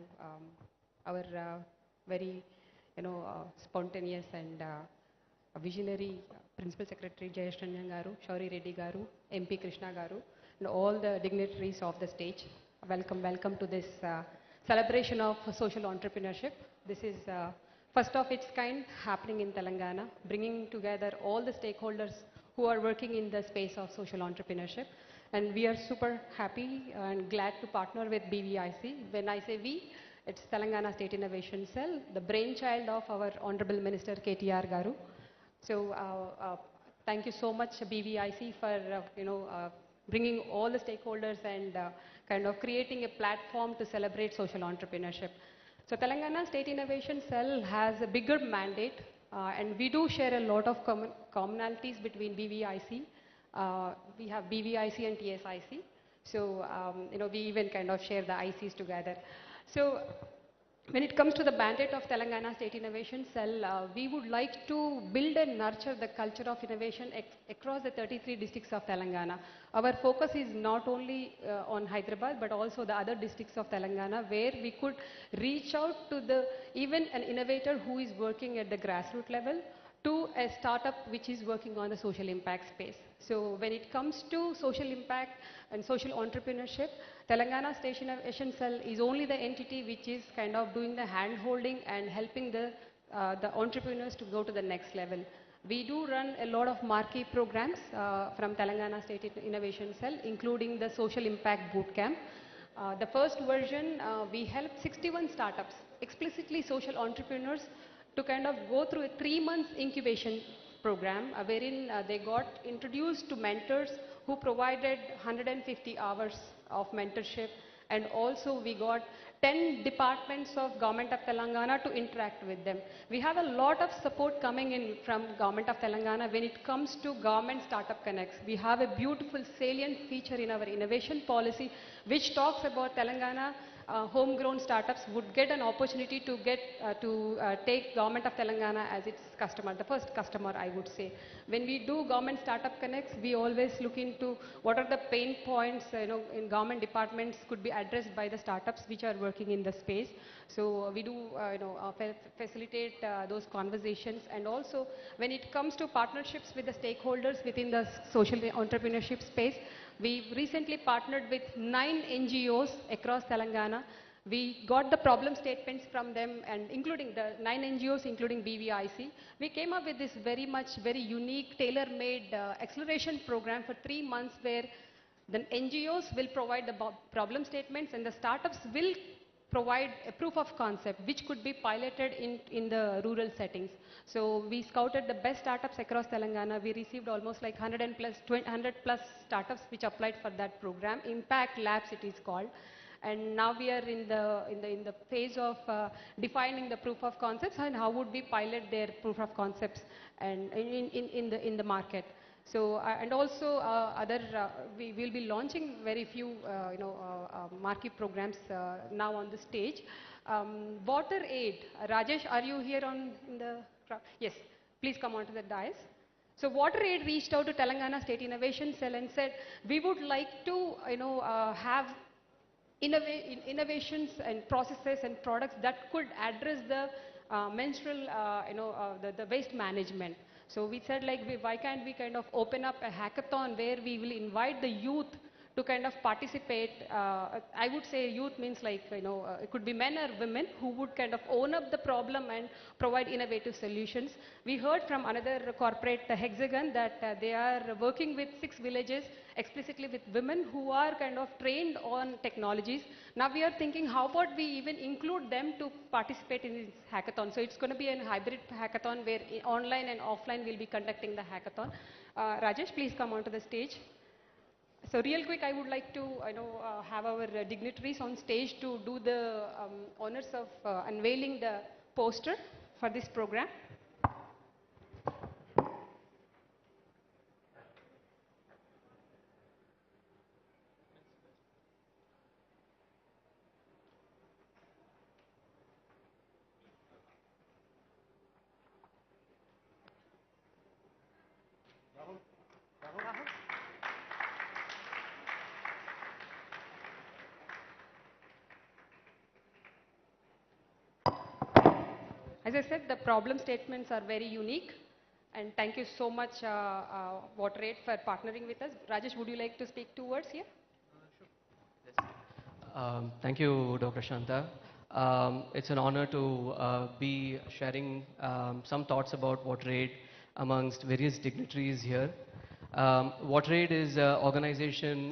our very, spontaneous and visionary Principal Secretary Jayesh Ranjan Garu, Shauri Reddy Garu, MP Krishna Garu, and all the dignitaries of the stage. Welcome to this celebration of social entrepreneurship. This is first of its kind happening in Telangana, bringing together all the stakeholders who are working in the space of social entrepreneurship. And we are super happy and glad to partner with BVIC. When I say we, it's Telangana State Innovation Cell, the brainchild of our Honorable Minister KTR Garu. So thank you so much BVIC for bringing all the stakeholders and kind of creating a platform to celebrate social entrepreneurship. So Telangana State Innovation Cell has a bigger mandate, and we do share a lot of commonalities between BVIC. We have BVIC and TSIC. So, we even kind of share the ICs together. So, when it comes to the mandate of Telangana State Innovation Cell, we would like to build and nurture the culture of innovation across the 33 districts of Telangana. Our focus is not only on Hyderabad, but also the other districts of Telangana, where we could reach out to even an innovator who is working at the grassroots level, to a startup which is working on the social impact space. So when it comes to social impact and social entrepreneurship, Telangana State Innovation Cell is only the entity which is kind of doing the hand-holding and helping the entrepreneurs to go to the next level. We do run a lot of marquee programs from Telangana State Innovation Cell, including the Social Impact Bootcamp. The first version, we helped 61 startups, explicitly social entrepreneurs, to kind of go through a 3-month incubation program wherein they got introduced to mentors who provided 150 hours of mentorship And also we got 10 departments of Government of Telangana to interact with them. We have a lot of support coming in from Government of Telangana when it comes to Government Startup Connects. We have a beautiful salient feature in our innovation policy which talks about Telangana homegrown startups would get an opportunity to take Government of Telangana as its customer, the first customer I would say. When we do Government Startup Connects, we always look into what are the pain points in government departments could be addressed by the startups which are working in the space. So we do facilitate those conversations, and also when it comes to partnerships with the stakeholders within the social entrepreneurship space, we recently partnered with 9 NGOs across Telangana. We got the problem statements from them, and including the 9 NGOs, including BVIC. We came up with this very unique, tailor-made acceleration program for 3 months where the NGOs will provide the problem statements and the startups will provide a proof of concept which could be piloted in the rural settings. So we scouted the best startups across Telangana. We received almost like 100 plus startups which applied for that program. Impact Labs it is called. And now we are in the phase of defining the proof of concepts and how would we pilot their proof of concepts and in the market. So and also we will be launching very few marquee programs now on the stage. Water Aid. Rajesh, are you here in the crowd? Yes, please come on to the dais. So Water Aid reached out to Telangana State Innovation Cell and said, we would like to have innovations and processes and products that could address the menstrual, the waste management. So we said, like, why can't we kind of open up a hackathon where we will invite the youth to kind of participate. I would say youth means like, it could be men or women who would kind of own up the problem and provide innovative solutions. We heard from another corporate, Hexagon, that they are working with 6 villages, explicitly with women who are kind of trained on technologies. Now we are thinking, how about we even include them to participate in this hackathon? So it's going to be a hybrid hackathon where online and offline will be conducting the hackathon. Rajesh, please come onto the stage. So real quick, I would like to have our dignitaries on stage to do the honors of unveiling the poster for this program. As I said, the problem statements are very unique, and thank you so much, WaterAid, for partnering with us. Rajesh, would you like to speak 2 words here? Thank you, Dr. Shanta. It's an honor to be sharing some thoughts about WaterAid amongst various dignitaries here. WaterAid is an organization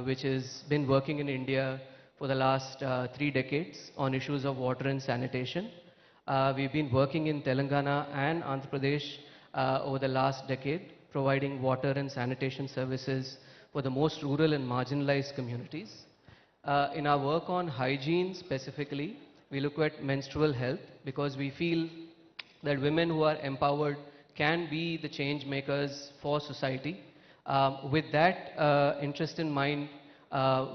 which has been working in India for the last 3 decades on issues of water and sanitation. We've been working in Telangana and Andhra Pradesh over the last decade, providing water and sanitation services for the most rural and marginalized communities. In our work on hygiene specifically, we look at menstrual health because we feel that women who are empowered can be the change makers for society. With that interest in mind,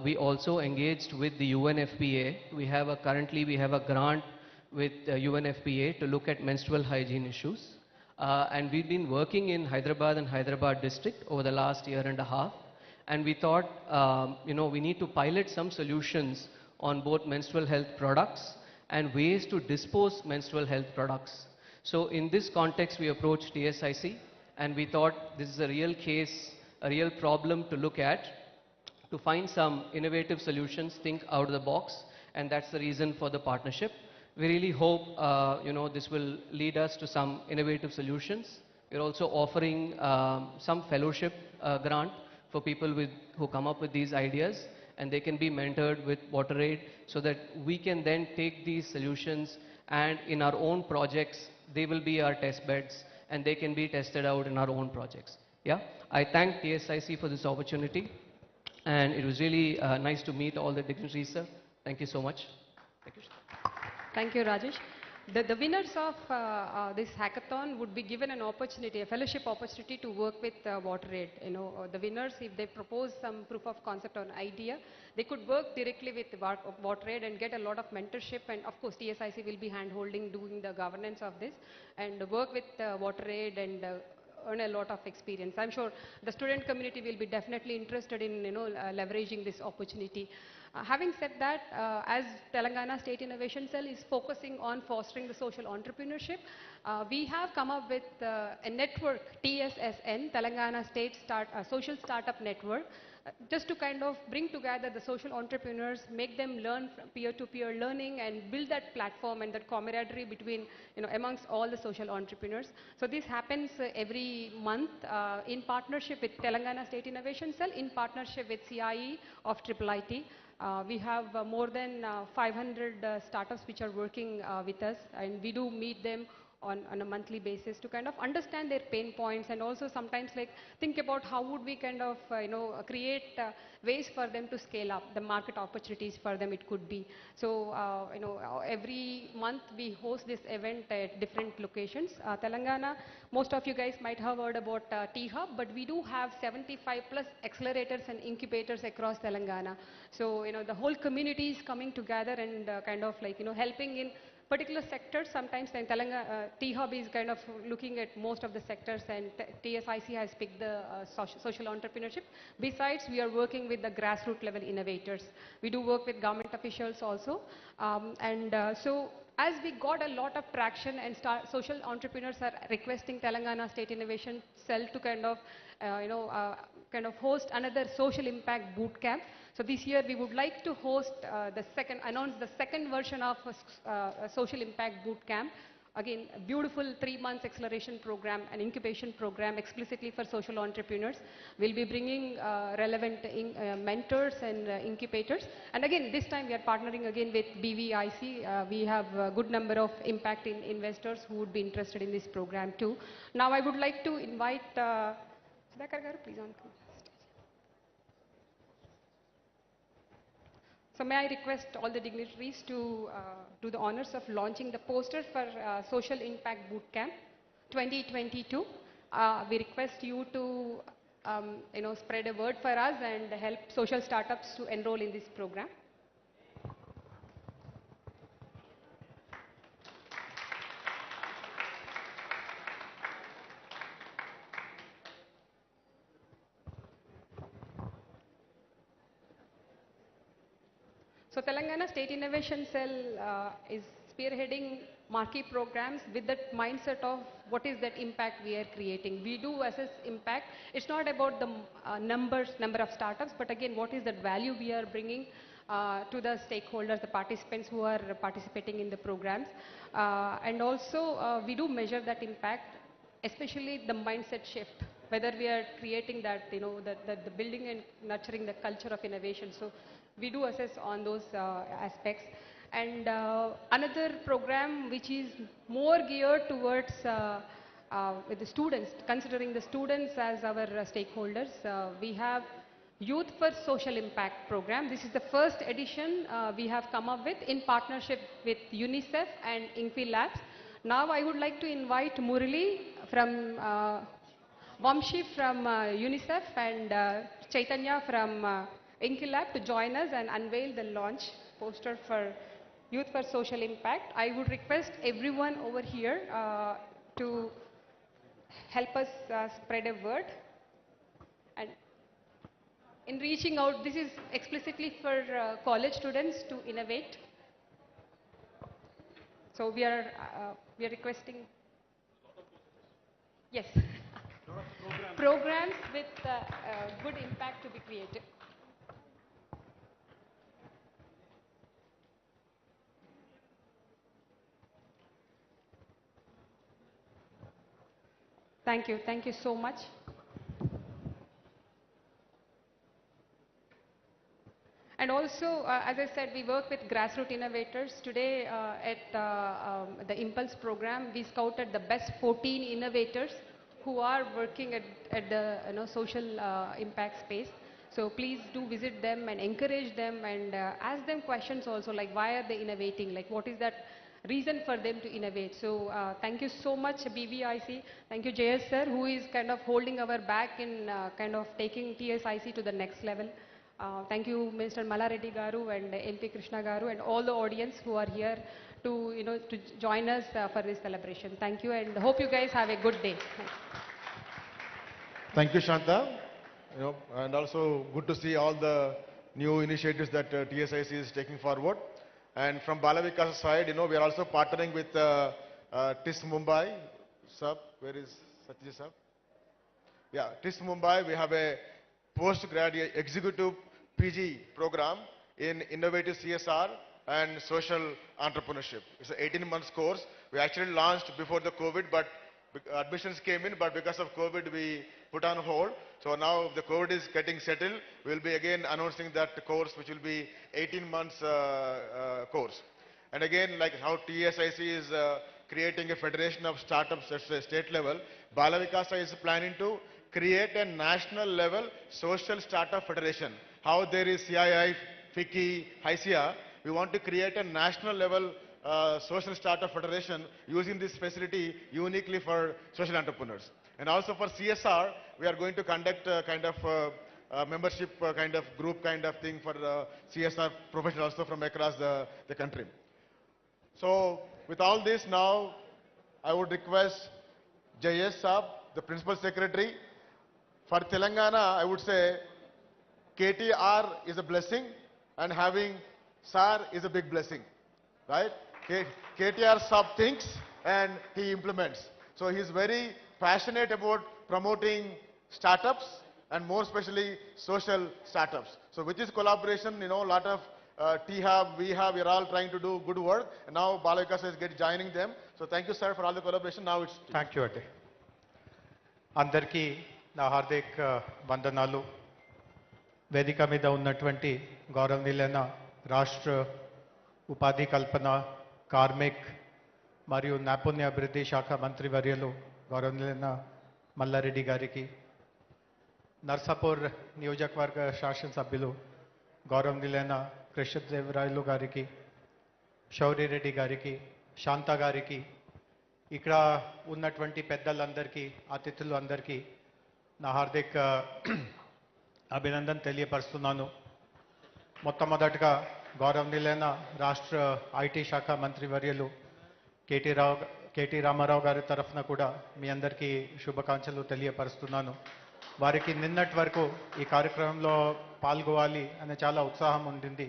we also engaged with the UNFPA. Currently we have a grant with UNFPA to look at menstrual hygiene issues. And we've been working in Hyderabad and Hyderabad district over the last 1.5 years. And we thought, we need to pilot some solutions on both menstrual health products and ways to dispose menstrual health products. So in this context, we approached TSIC, and we thought this is a real case, a real problem to look at, to find some innovative solutions, think out of the box, and that's the reason for the partnership. We really hope, this will lead us to some innovative solutions. We're also offering some fellowship grant for people who come up with these ideas, and they can be mentored with WaterAid so that we can then take these solutions and in our own projects, they will be our test beds and they can be tested out in our own projects. Yeah, I thank TSIC for this opportunity. And it was really nice to meet all the dignitaries, sir. Thank you so much. Thank you. Thank you, Rajesh. The winners of this hackathon would be given an opportunity, a fellowship opportunity to work with WaterAid. You know, the winners, if they propose some proof of concept or an idea, they could work directly with WaterAid and get a lot of mentorship. And of course, TSIC will be hand-holding, doing the governance of this, and work with WaterAid and earn a lot of experience. I'm sure the student community will be definitely interested in leveraging this opportunity. Having said that, as Telangana State Innovation Cell is focusing on fostering the social entrepreneurship, we have come up with a network, TSSN, Telangana State Social Startup Network, just to kind of bring together the social entrepreneurs, make them learn from peer-to-peer learning and build that platform and that camaraderie between, amongst all the social entrepreneurs. So this happens every month in partnership with Telangana State Innovation Cell, in partnership with CIE of IIIT. We have more than 500 startups which are working with us, and we do meet them on a monthly basis to kind of understand their pain points, and also sometimes like think about how would we kind of create ways for them to scale up the market opportunities for them it could be. So every month we host this event at different locations. Telangana, most of you guys might have heard about T-Hub, but we do have 75 plus accelerators and incubators across Telangana. So the whole community is coming together and kind of like helping in particular sectors. Sometimes Telangana T-Hub is kind of looking at most of the sectors, and TSIC has picked the social entrepreneurship. Besides, we are working with the grassroots level innovators. We do work with government officials also. So as we got a lot of traction and social entrepreneurs are requesting Telangana State Innovation Cell to kind of host another social impact boot camp. So this year we would like to host announce the second version of a social impact boot camp. Again, a beautiful 3 months acceleration program, an incubation program explicitly for social entrepreneurs. We'll be bringing relevant mentors and incubators. And again, this time we are partnering again with BVIC. We have a good number of impact investors who would be interested in this program too. Now I would like to invite Sudhakar garu, please on. So may I request all the dignitaries to do the honors of launching the poster for Social Impact Bootcamp 2022. We request you to spread a word for us and help social startups to enroll in this program. So Telangana State Innovation Cell is spearheading marquee programs with that mindset of what is that impact we are creating. We do assess impact. It's not about the number of startups, but again, what is that value we are bringing to the stakeholders, the participants who are participating in the programs. And also, we do measure that impact, especially the mindset shift, whether we are creating that, the building and nurturing the culture of innovation. So we do assess on those aspects. And another program which is more geared towards with the students, considering the students as our stakeholders, we have Youth for Social Impact program. This is the first edition we have come up with in partnership with UNICEF and Infi Labs. Now I would like to invite Murali from Vamshi from UNICEF and Chaitanya from Inkilab to join us and unveil the launch poster for Youth for Social Impact. I would request everyone over here to help us spread a word. And in reaching out, this is explicitly for college students to innovate. So we are requesting, yes, programs with good impact to be created. Thank you so much. And also, as I said, we work with grassroots innovators. Today at the Impulse program, we scouted the best 14 innovators who are working at the social impact space. So please do visit them and encourage them and ask them questions also, like why are they innovating, like what is that reason for them to innovate. So thank you so much BVIC. Thank you JS sir, who is kind of holding our back in kind of taking TSIC to the next level. Thank you Mr. Malareddy Garu and MP Krishna Garu and all the audience who are here to to join us for this celebration. Thank you and hope you guys have a good day. Thank you, Shanta. And also good to see all the new initiatives that TSIC is taking forward. And from Balavikas side, we are also partnering with TIS Mumbai. Sir, where is Satya sir? Yeah, TIS Mumbai, we have a postgraduate executive PG program in innovative CSR and social entrepreneurship. It's an 18 months course. We actually launched before the COVID, but admissions came in, but because of COVID, we put on hold. So now the COVID is getting settled. We'll be again announcing that course, which will be 18 months course. And again, like how TSIC is creating a federation of startups at the state level, Balavikasa is planning to create a national level social startup federation. How there is CII, FICCI, HICIA, we want to create a national level social startup federation using this facility uniquely for social entrepreneurs. And also for CSR, we are going to conduct a kind of membership kind of group kind of thing for CSR professionals also from across the country. So with all this now, I would request J.S. Saab, the Principal Secretary. For Telangana, I would say KTR is a blessing and having SAR is a big blessing, right? KTR Saab thinks and he implements. So he's very passionate about promoting startups and more especially social startups. So with this collaboration, a lot of T-Hub, V-Hub, we're all trying to do good work. And now Balavikas is joining them. So thank you, sir, for all the collaboration. Now it's... Thank you, Ade. Andarki na hardik vandanalu. వేదిక మీద ఉన్నటువంటి గౌరవనీయులైన రాష్ట్ర ఉపాధి కల్పన karmic మరియు నైపుణ్య అభివృద్ధి శాఖ మంత్రివర్యులు గౌరవనీయులైన మల్లారెడ్డి గారికి, నర్సాపూర్ నియోజకవర్గ శాసనసభ్యులు గౌరవనీయులైన కృష్ణదేవరాయలు గారికి, శౌర్యరెడ్డి గారికి, శాంత గారికి, ఇక్కడ ఉన్నటువంటి పెద్దలందరికీ, అతిథులు అందరికీ నా హార్దిక అభినందన తెలియపరుస్తున్నాను. మొట్టమొదటిగా గౌరవనీయులైన రాష్ట్ర ఐటీ శాఖ మంత్రివర్యులు కేటీ రామారావు గారి తరఫున కూడా మీ అందరికీ శుభాకాంక్షలు తెలియపరుస్తున్నాను. వారికి నిన్నటి వరకు ఈ కార్యక్రమంలో పాల్గొవాలి అనే చాలా ఉత్సాహం ఉండింది.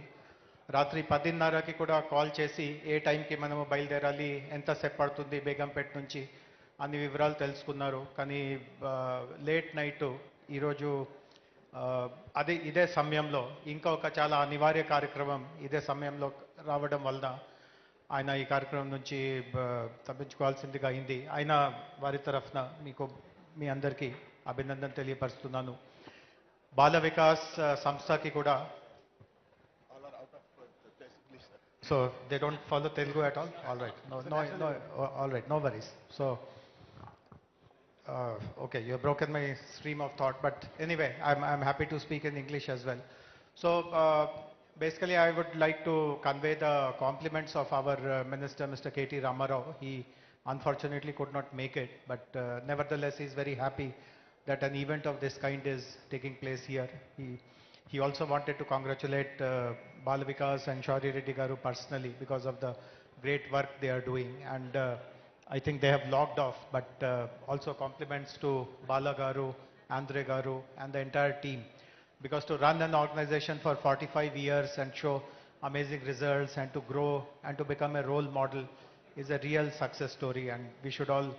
రాత్రి 10:30కి కూడా కాల్ చేసి ఏ టైంకి మనము బయలుదేరాలి, ఎంతసేపు పడుతుంది బేగంపేట నుంచి అన్ని వివరాలు తెలుసుకున్నారు. కానీ లేట్ నైట్ ఈరోజు ఇదే సమయంలో ఇంకా ఒక చాలా అనివార్య కార్యక్రమం ఇదే సమయంలో రావడం వలన ఆయన ఈ కార్యక్రమం నుంచి తప్పించుకోవాల్సిందిగా అయింది. ఆయన వారి తరఫున మీ అందరికీ అభినందన తెలియపరుస్తున్నాను. బాల వికాస్ సంస్థకి కూడా so they don't follow Telugu at all. All right, all right, no worries. So okay, you have broken my stream of thought, but anyway, I'm happy to speak in English as well. So basically, I would like to convey the compliments of our Minister, Mr. KT Ramarao. He unfortunately could not make it, but nevertheless, he's very happy that an event of this kind is taking place here. He also wanted to congratulate Balavikas and Shauri Reddy Garu personally because of the great work they are doing, and I think they have logged off, but also compliments to Bala Garu, Andre Garu and the entire team, because to run an organization for 45 years and show amazing results and to grow and to become a role model is a real success story, and we should all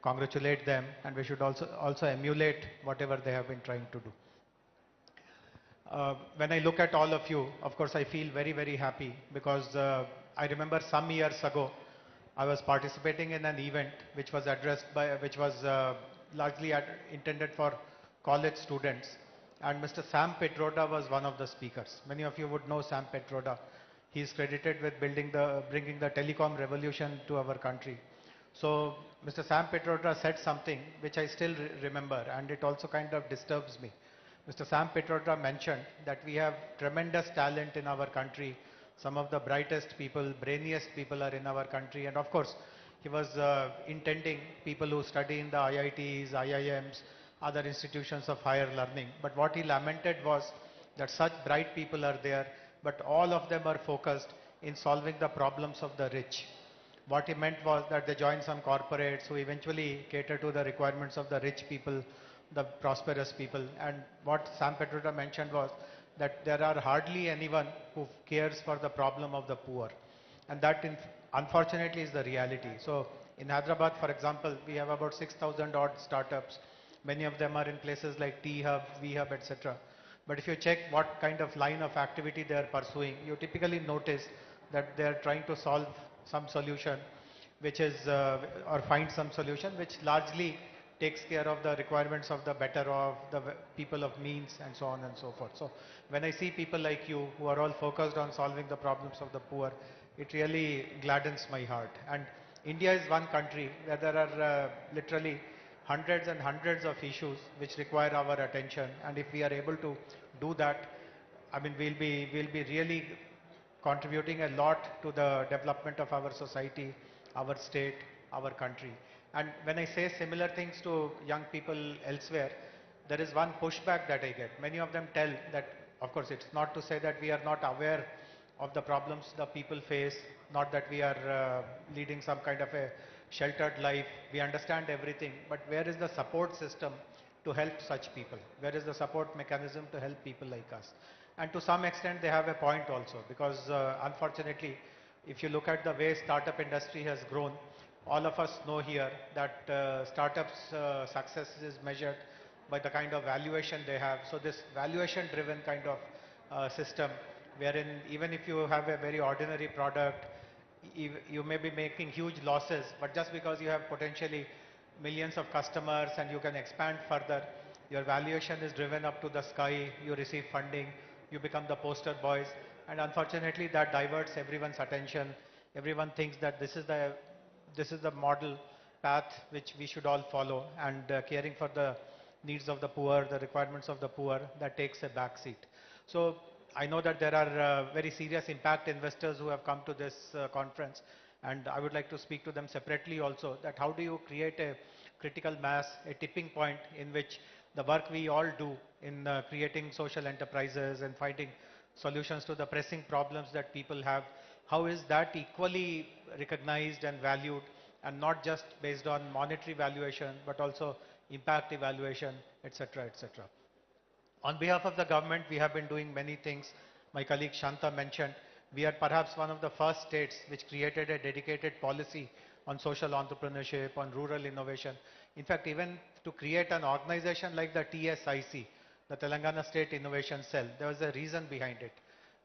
congratulate them, and we should also emulate whatever they have been trying to do. When I look at all of you, of course I feel very, very happy because I remember some years ago I was participating in an event which was largely intended for college students, and Mr. Sam Petroda was one of the speakers. Many of you would know Sam Petroda. He is credited with bringing the telecom revolution to our country. So Mr. Sam Petroda said something which I still remember, and it also kind of disturbs me. Mr. Sam Pitroda mentioned that we have tremendous talent in our country. Some of the brightest people, brainiest people are in our country. And of course, he was intending people who study in the IITs, IIMs, other institutions of higher learning. But what he lamented was that such bright people are there, but all of them are focused in solving the problems of the rich. What he meant was that they join some corporates who eventually cater to the requirements of the rich people, the prosperous people. And what Sam Petruta mentioned was that there are hardly anyone who cares for the problem of the poor. And that unfortunately is the reality. So in Hyderabad, for example, we have about 6,000 odd startups. Many of them are in places like T-Hub, V-Hub, etc. But if you check what kind of line of activity they are pursuing, you typically notice that they are trying to solve some solution which is, or find some solution which largely takes care of the requirements of the better off, the people of means, and so on and so forth. So when I see people like you who are all focused on solving the problems of the poor, it really gladdens my heart. And India is one country where there are literally hundreds and hundreds of issues which require our attention. And if we are able to do that, I mean, we'll be really contributing a lot to the development of our society, our state, our country. And when I say similar things to young people elsewhere, there is one pushback that I get. Many of them tell that, of course, it's not to say that we are not aware of the problems the people face, not that we are leading some kind of a sheltered life. We understand everything, but where is the support system to help such people? Where is the support mechanism to help people like us? And to some extent, they have a point also, because unfortunately, if you look at the way startup industry has grown, all of us know here that startups' success is measured by the kind of valuation they have. So this valuation-driven kind of system, wherein even if you have a very ordinary product, you may be making huge losses, but just because you have potentially millions of customers and you can expand further, your valuation is driven up to the sky, you receive funding, you become the poster boys, and unfortunately that diverts everyone's attention. Everyone thinks that this is the model path which we should all follow, and caring for the needs of the poor, the requirements of the poor, that takes a back seat. So I know that there are very serious impact investors who have come to this conference, and I would like to speak to them separately also, that how do you create a critical mass, a tipping point in which the work we all do in creating social enterprises and finding solutions to the pressing problems that people have, how is that equally recognized and valued, and not just based on monetary valuation, but also impact evaluation, etc., etc. On behalf of the government, we have been doing many things. My colleague Shanta mentioned, we are perhaps one of the first states which created a dedicated policy on social entrepreneurship, on rural innovation. In fact, even to create an organization like the TSIC, the Telangana State Innovation Cell, there was a reason behind it.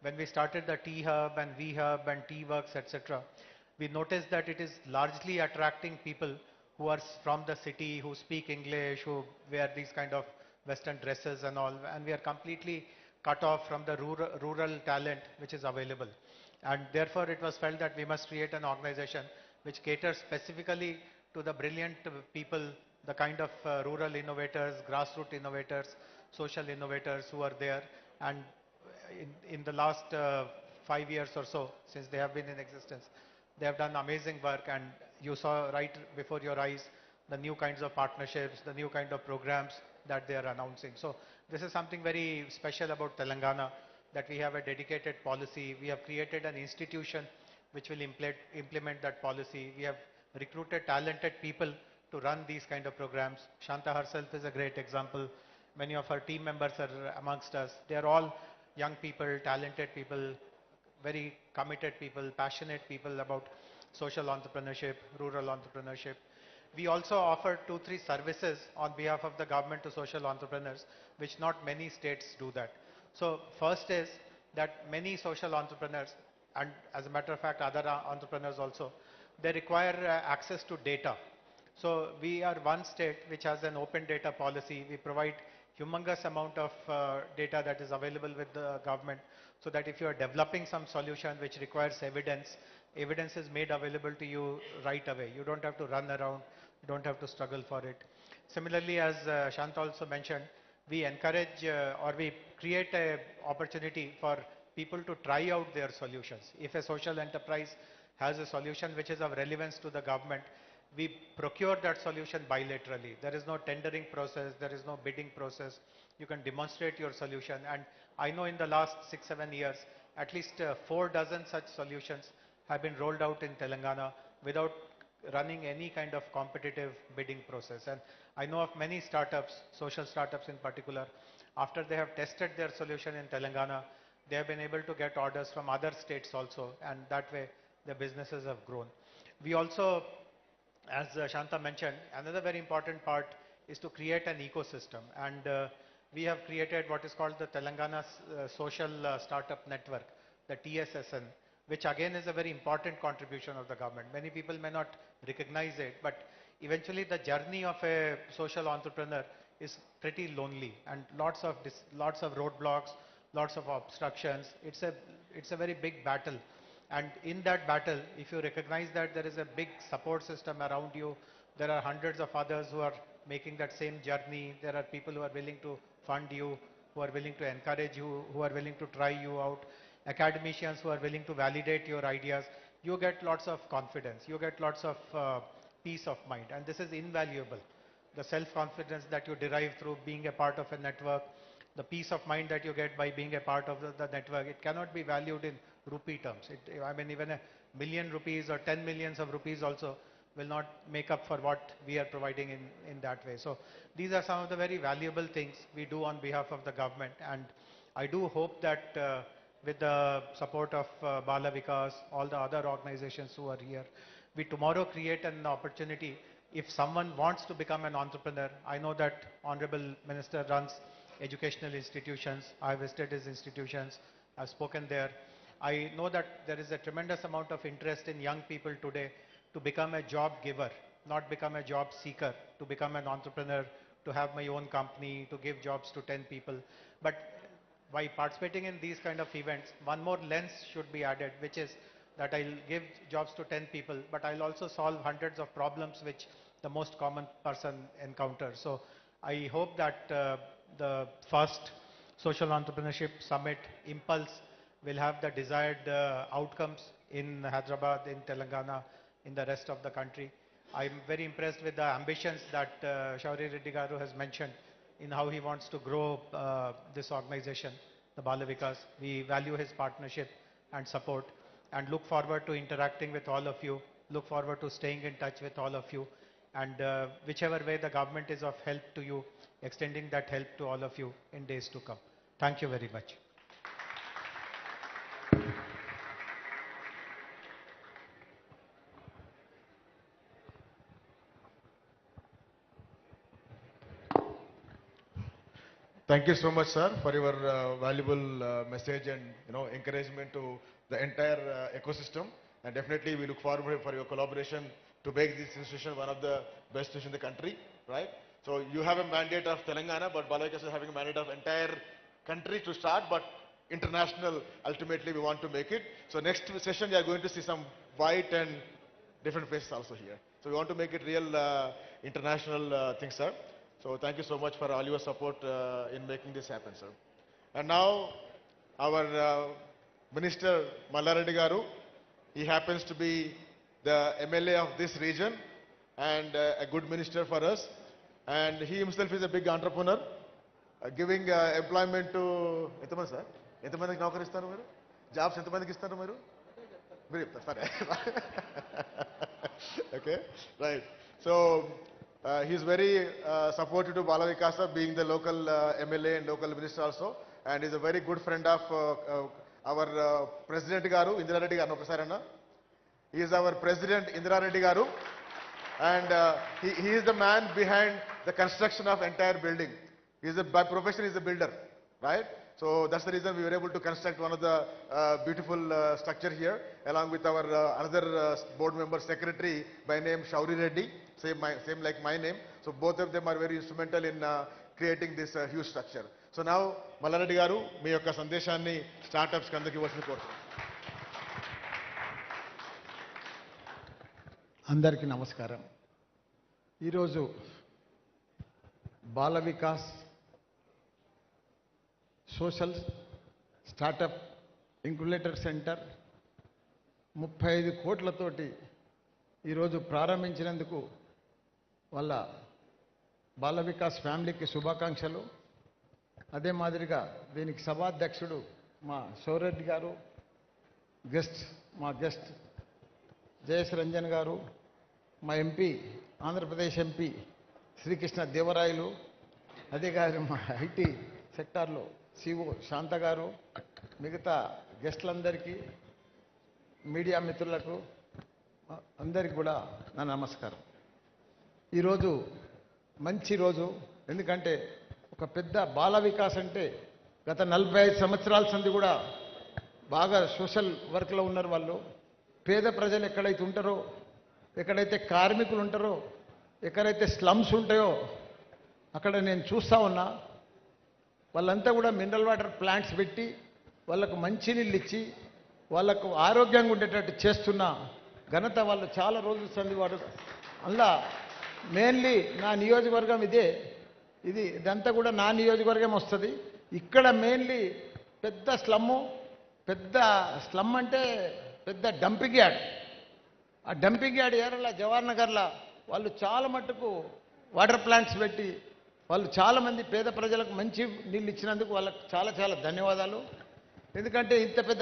When we started the T-Hub and V-Hub and T-Works, etc., we noticed that it is largely attracting people who are from the city, who speak English, who wear these kind of Western dresses and all, and we are completely cut off from the rural talent which is available. And therefore, it was felt that we must create an organization which caters specifically to the brilliant people, the kind of rural innovators, grassroots innovators, social innovators who are there. And in the last 5 years or so, since they have been in existence, they have done amazing work, and you saw right before your eyes the new kinds of partnerships, the new kind of programs that they are announcing. So this is something very special about Telangana, that we have a dedicated policy. We have created an institution which will implement that policy. We have recruited talented people to run these kind of programs. Shanta herself is a great example. Many of her team members are amongst us. They are all young people, talented people, very committed people, passionate people about social entrepreneurship, rural entrepreneurship. We also offer 2-3 services on behalf of the government to social entrepreneurs, which not many states do that. So first is that many social entrepreneurs, and as a matter of fact other entrepreneurs also, they require access to data. So we are one state which has an open data policy. We provide humongous amount of data that is available with the government, so that if you are developing some solution which requires evidence, evidence is made available to you right away. You don't have to run around, you don't have to struggle for it. Similarly, as Shanta also mentioned, we encourage or we create a opportunity for people to try out their solutions. If a social enterprise has a solution which is of relevance to the government, we procure that solution bilaterally. There is no tendering process, there is no bidding process. You can demonstrate your solution. And I know in the last 6-7 years, at least 4 dozen such solutions have been rolled out in Telangana without running any kind of competitive bidding process. And I know of many startups, social startups in particular, after they have tested their solution in Telangana, they have been able to get orders from other states also, and that way the businesses have grown. We also, as Shanta mentioned, another very important part is to create an ecosystem, and we have created what is called the Telangana Social Startup Network, the TSSN, which again is a very important contribution of the government. Many people may not recognize it, but eventually the journey of a social entrepreneur is pretty lonely, and lots of roadblocks, lots of obstructions. It's a very big battle. And in that battle, if you recognize that there is a big support system around you, there are hundreds of others who are making that same journey. There are people who are willing to fund you, who are willing to encourage you, who are willing to try you out, academicians who are willing to validate your ideas. You get lots of confidence. You get lots of peace of mind. And this is invaluable. The self-confidence that you derive through being a part of a network, the peace of mind that you get by being a part of the network, it cannot be valued in rupee terms. I mean, even 1,000,000 rupees or 10 millions of rupees also will not make up for what we are providing in that way. So these are some of the very valuable things we do on behalf of the government. And I do hope that with the support of Bala Vikas, all the other organizations who are here, we tomorrow create an opportunity. If someone wants to become an entrepreneur, I know that Honorable Minister runs educational institutions. I visited his institutions. I've spoken there. I know that there is a tremendous amount of interest in young people today to become a job giver, not become a job seeker, to become an entrepreneur, to have my own company, to give jobs to 10 people. But by participating in these kind of events, one more lens should be added, which is that I'll give jobs to 10 people, but I'll also solve hundreds of problems which the most common person encounters. So I hope that the first Social Entrepreneurship Summit, Impulse, will have the desired outcomes in Hyderabad, in Telangana, in the rest of the country. I'm very impressed with the ambitions that Shauri Reddy Garu has mentioned in how he wants to grow this organization, the Bala Vikas. We value his partnership and support and look forward to interacting with all of you, look forward to staying in touch with all of you, and whichever way the government is of help to you, extending that help to all of you in days to come. Thank you very much. Thank you so much, sir, for your valuable message and encouragement to the entire ecosystem. And definitely, we look forward for your collaboration to make this institution one of the best institutions in the country, right? So you have a mandate of Telangana, but Bala Vikas is having a mandate of entire country to start, but international. Ultimately, we want to make it. So next session, you are going to see some white and different faces also here. So we want to make it real international thing, sir. So thank you so much for all your support in making this happen, sir. And now, our Minister Mallareddy Garu, he happens to be the MLA of this region and a good minister for us. And he himself is a big entrepreneur, giving employment to ఎంతమంది sir ఎంతమందికి నౌకరు ఇస్తారు మీరు jobs ఎంతమందికి ఇస్తారు మీరు మీరు చెప్తారు సరే okay right so he's very supportive to Bala Vikasa, being the local MLA and local minister also, and he's a very good friend of our President Garu, Indira Reddy Garu. Okasarana, he is our President Indira Reddy Garu, and he is the man behind the construction of entire building. He is by profession is a builder, right? So that's the reason we were able to construct one of the beautiful structure here, along with our another board member secretary by name Shauri Reddy, same like my name. So both of them are very instrumental in creating this huge structure. So now Mallareddy Garu, మీ యొక్క సందేశాన్ని startups కి అందరికీ ఇవ్వాల్సింది కోరుతున్నాను. అందరికీ నమస్కారం. ఈరోజు Bala Vikas social startup incubator centre 35 కోట్లతోటి ఈరోజు ప్రారంభించినందుకు వాళ్ళ బాల వికాస్ ఫ్యామిలీకి శుభాకాంక్షలు. అదే మాదిరిగా దీనికి సభాధ్యక్షుడు మా శౌరెడ్డి గారు, మా గెస్ట్ జయస్ రంజన్ గారు, మా ఎంపీ ఆంధ్రప్రదేశ్ ఎంపీ శ్రీకృష్ణ దేవరాయలు, అదే గారు మా ఐటీ సెక్టార్లో సిఓ శాంత గారు, మిగతా గెస్టులందరికీ, మీడియా మిత్రులకు అందరికీ కూడా నా నమస్కారం. ఈరోజు మంచి రోజు. ఎందుకంటే ఒక పెద్ద బాల వికాస్ అంటే గత 45 సంవత్సరాల సంది కూడా బాగా సోషల్ వర్క్లో ఉన్నారు వాళ్ళు. పేద ప్రజలు ఎక్కడైతే ఉంటారో, ఎక్కడైతే కార్మికులు ఉంటారో, ఎక్కడైతే స్లమ్స్ ఉంటాయో అక్కడ నేను చూస్తూ ఉన్నా. వాళ్ళంతా కూడా మినరల్ వాటర్ ప్లాంట్స్ పెట్టి వాళ్ళకు మంచినీళ్ళు ఇచ్చి వాళ్ళకు ఆరోగ్యంగా ఉండేటట్టు చేస్తున్న ఘనత వాళ్ళు చాలా రోజులు సంది వారు. అందులో మెయిన్లీ నా నియోజకవర్గం ఇదంతా కూడా నా నియోజకవర్గం వస్తుంది. ఇక్కడ మెయిన్లీ పెద్ద స్లమ్ అంటే పెద్ద డంపింగ్ యార్డ్. ఆ డంపింగ్ యార్డ్ ఏరలా జవహర్ నగర్లో వాళ్ళు చాలా మట్టుకు వాటర్ ప్లాంట్స్ పెట్టి వాళ్ళు చాలామంది పేద ప్రజలకు మంచి నీళ్ళు ఇచ్చినందుకు వాళ్ళకు చాలా చాలా ధన్యవాదాలు. ఎందుకంటే ఇంత పెద్ద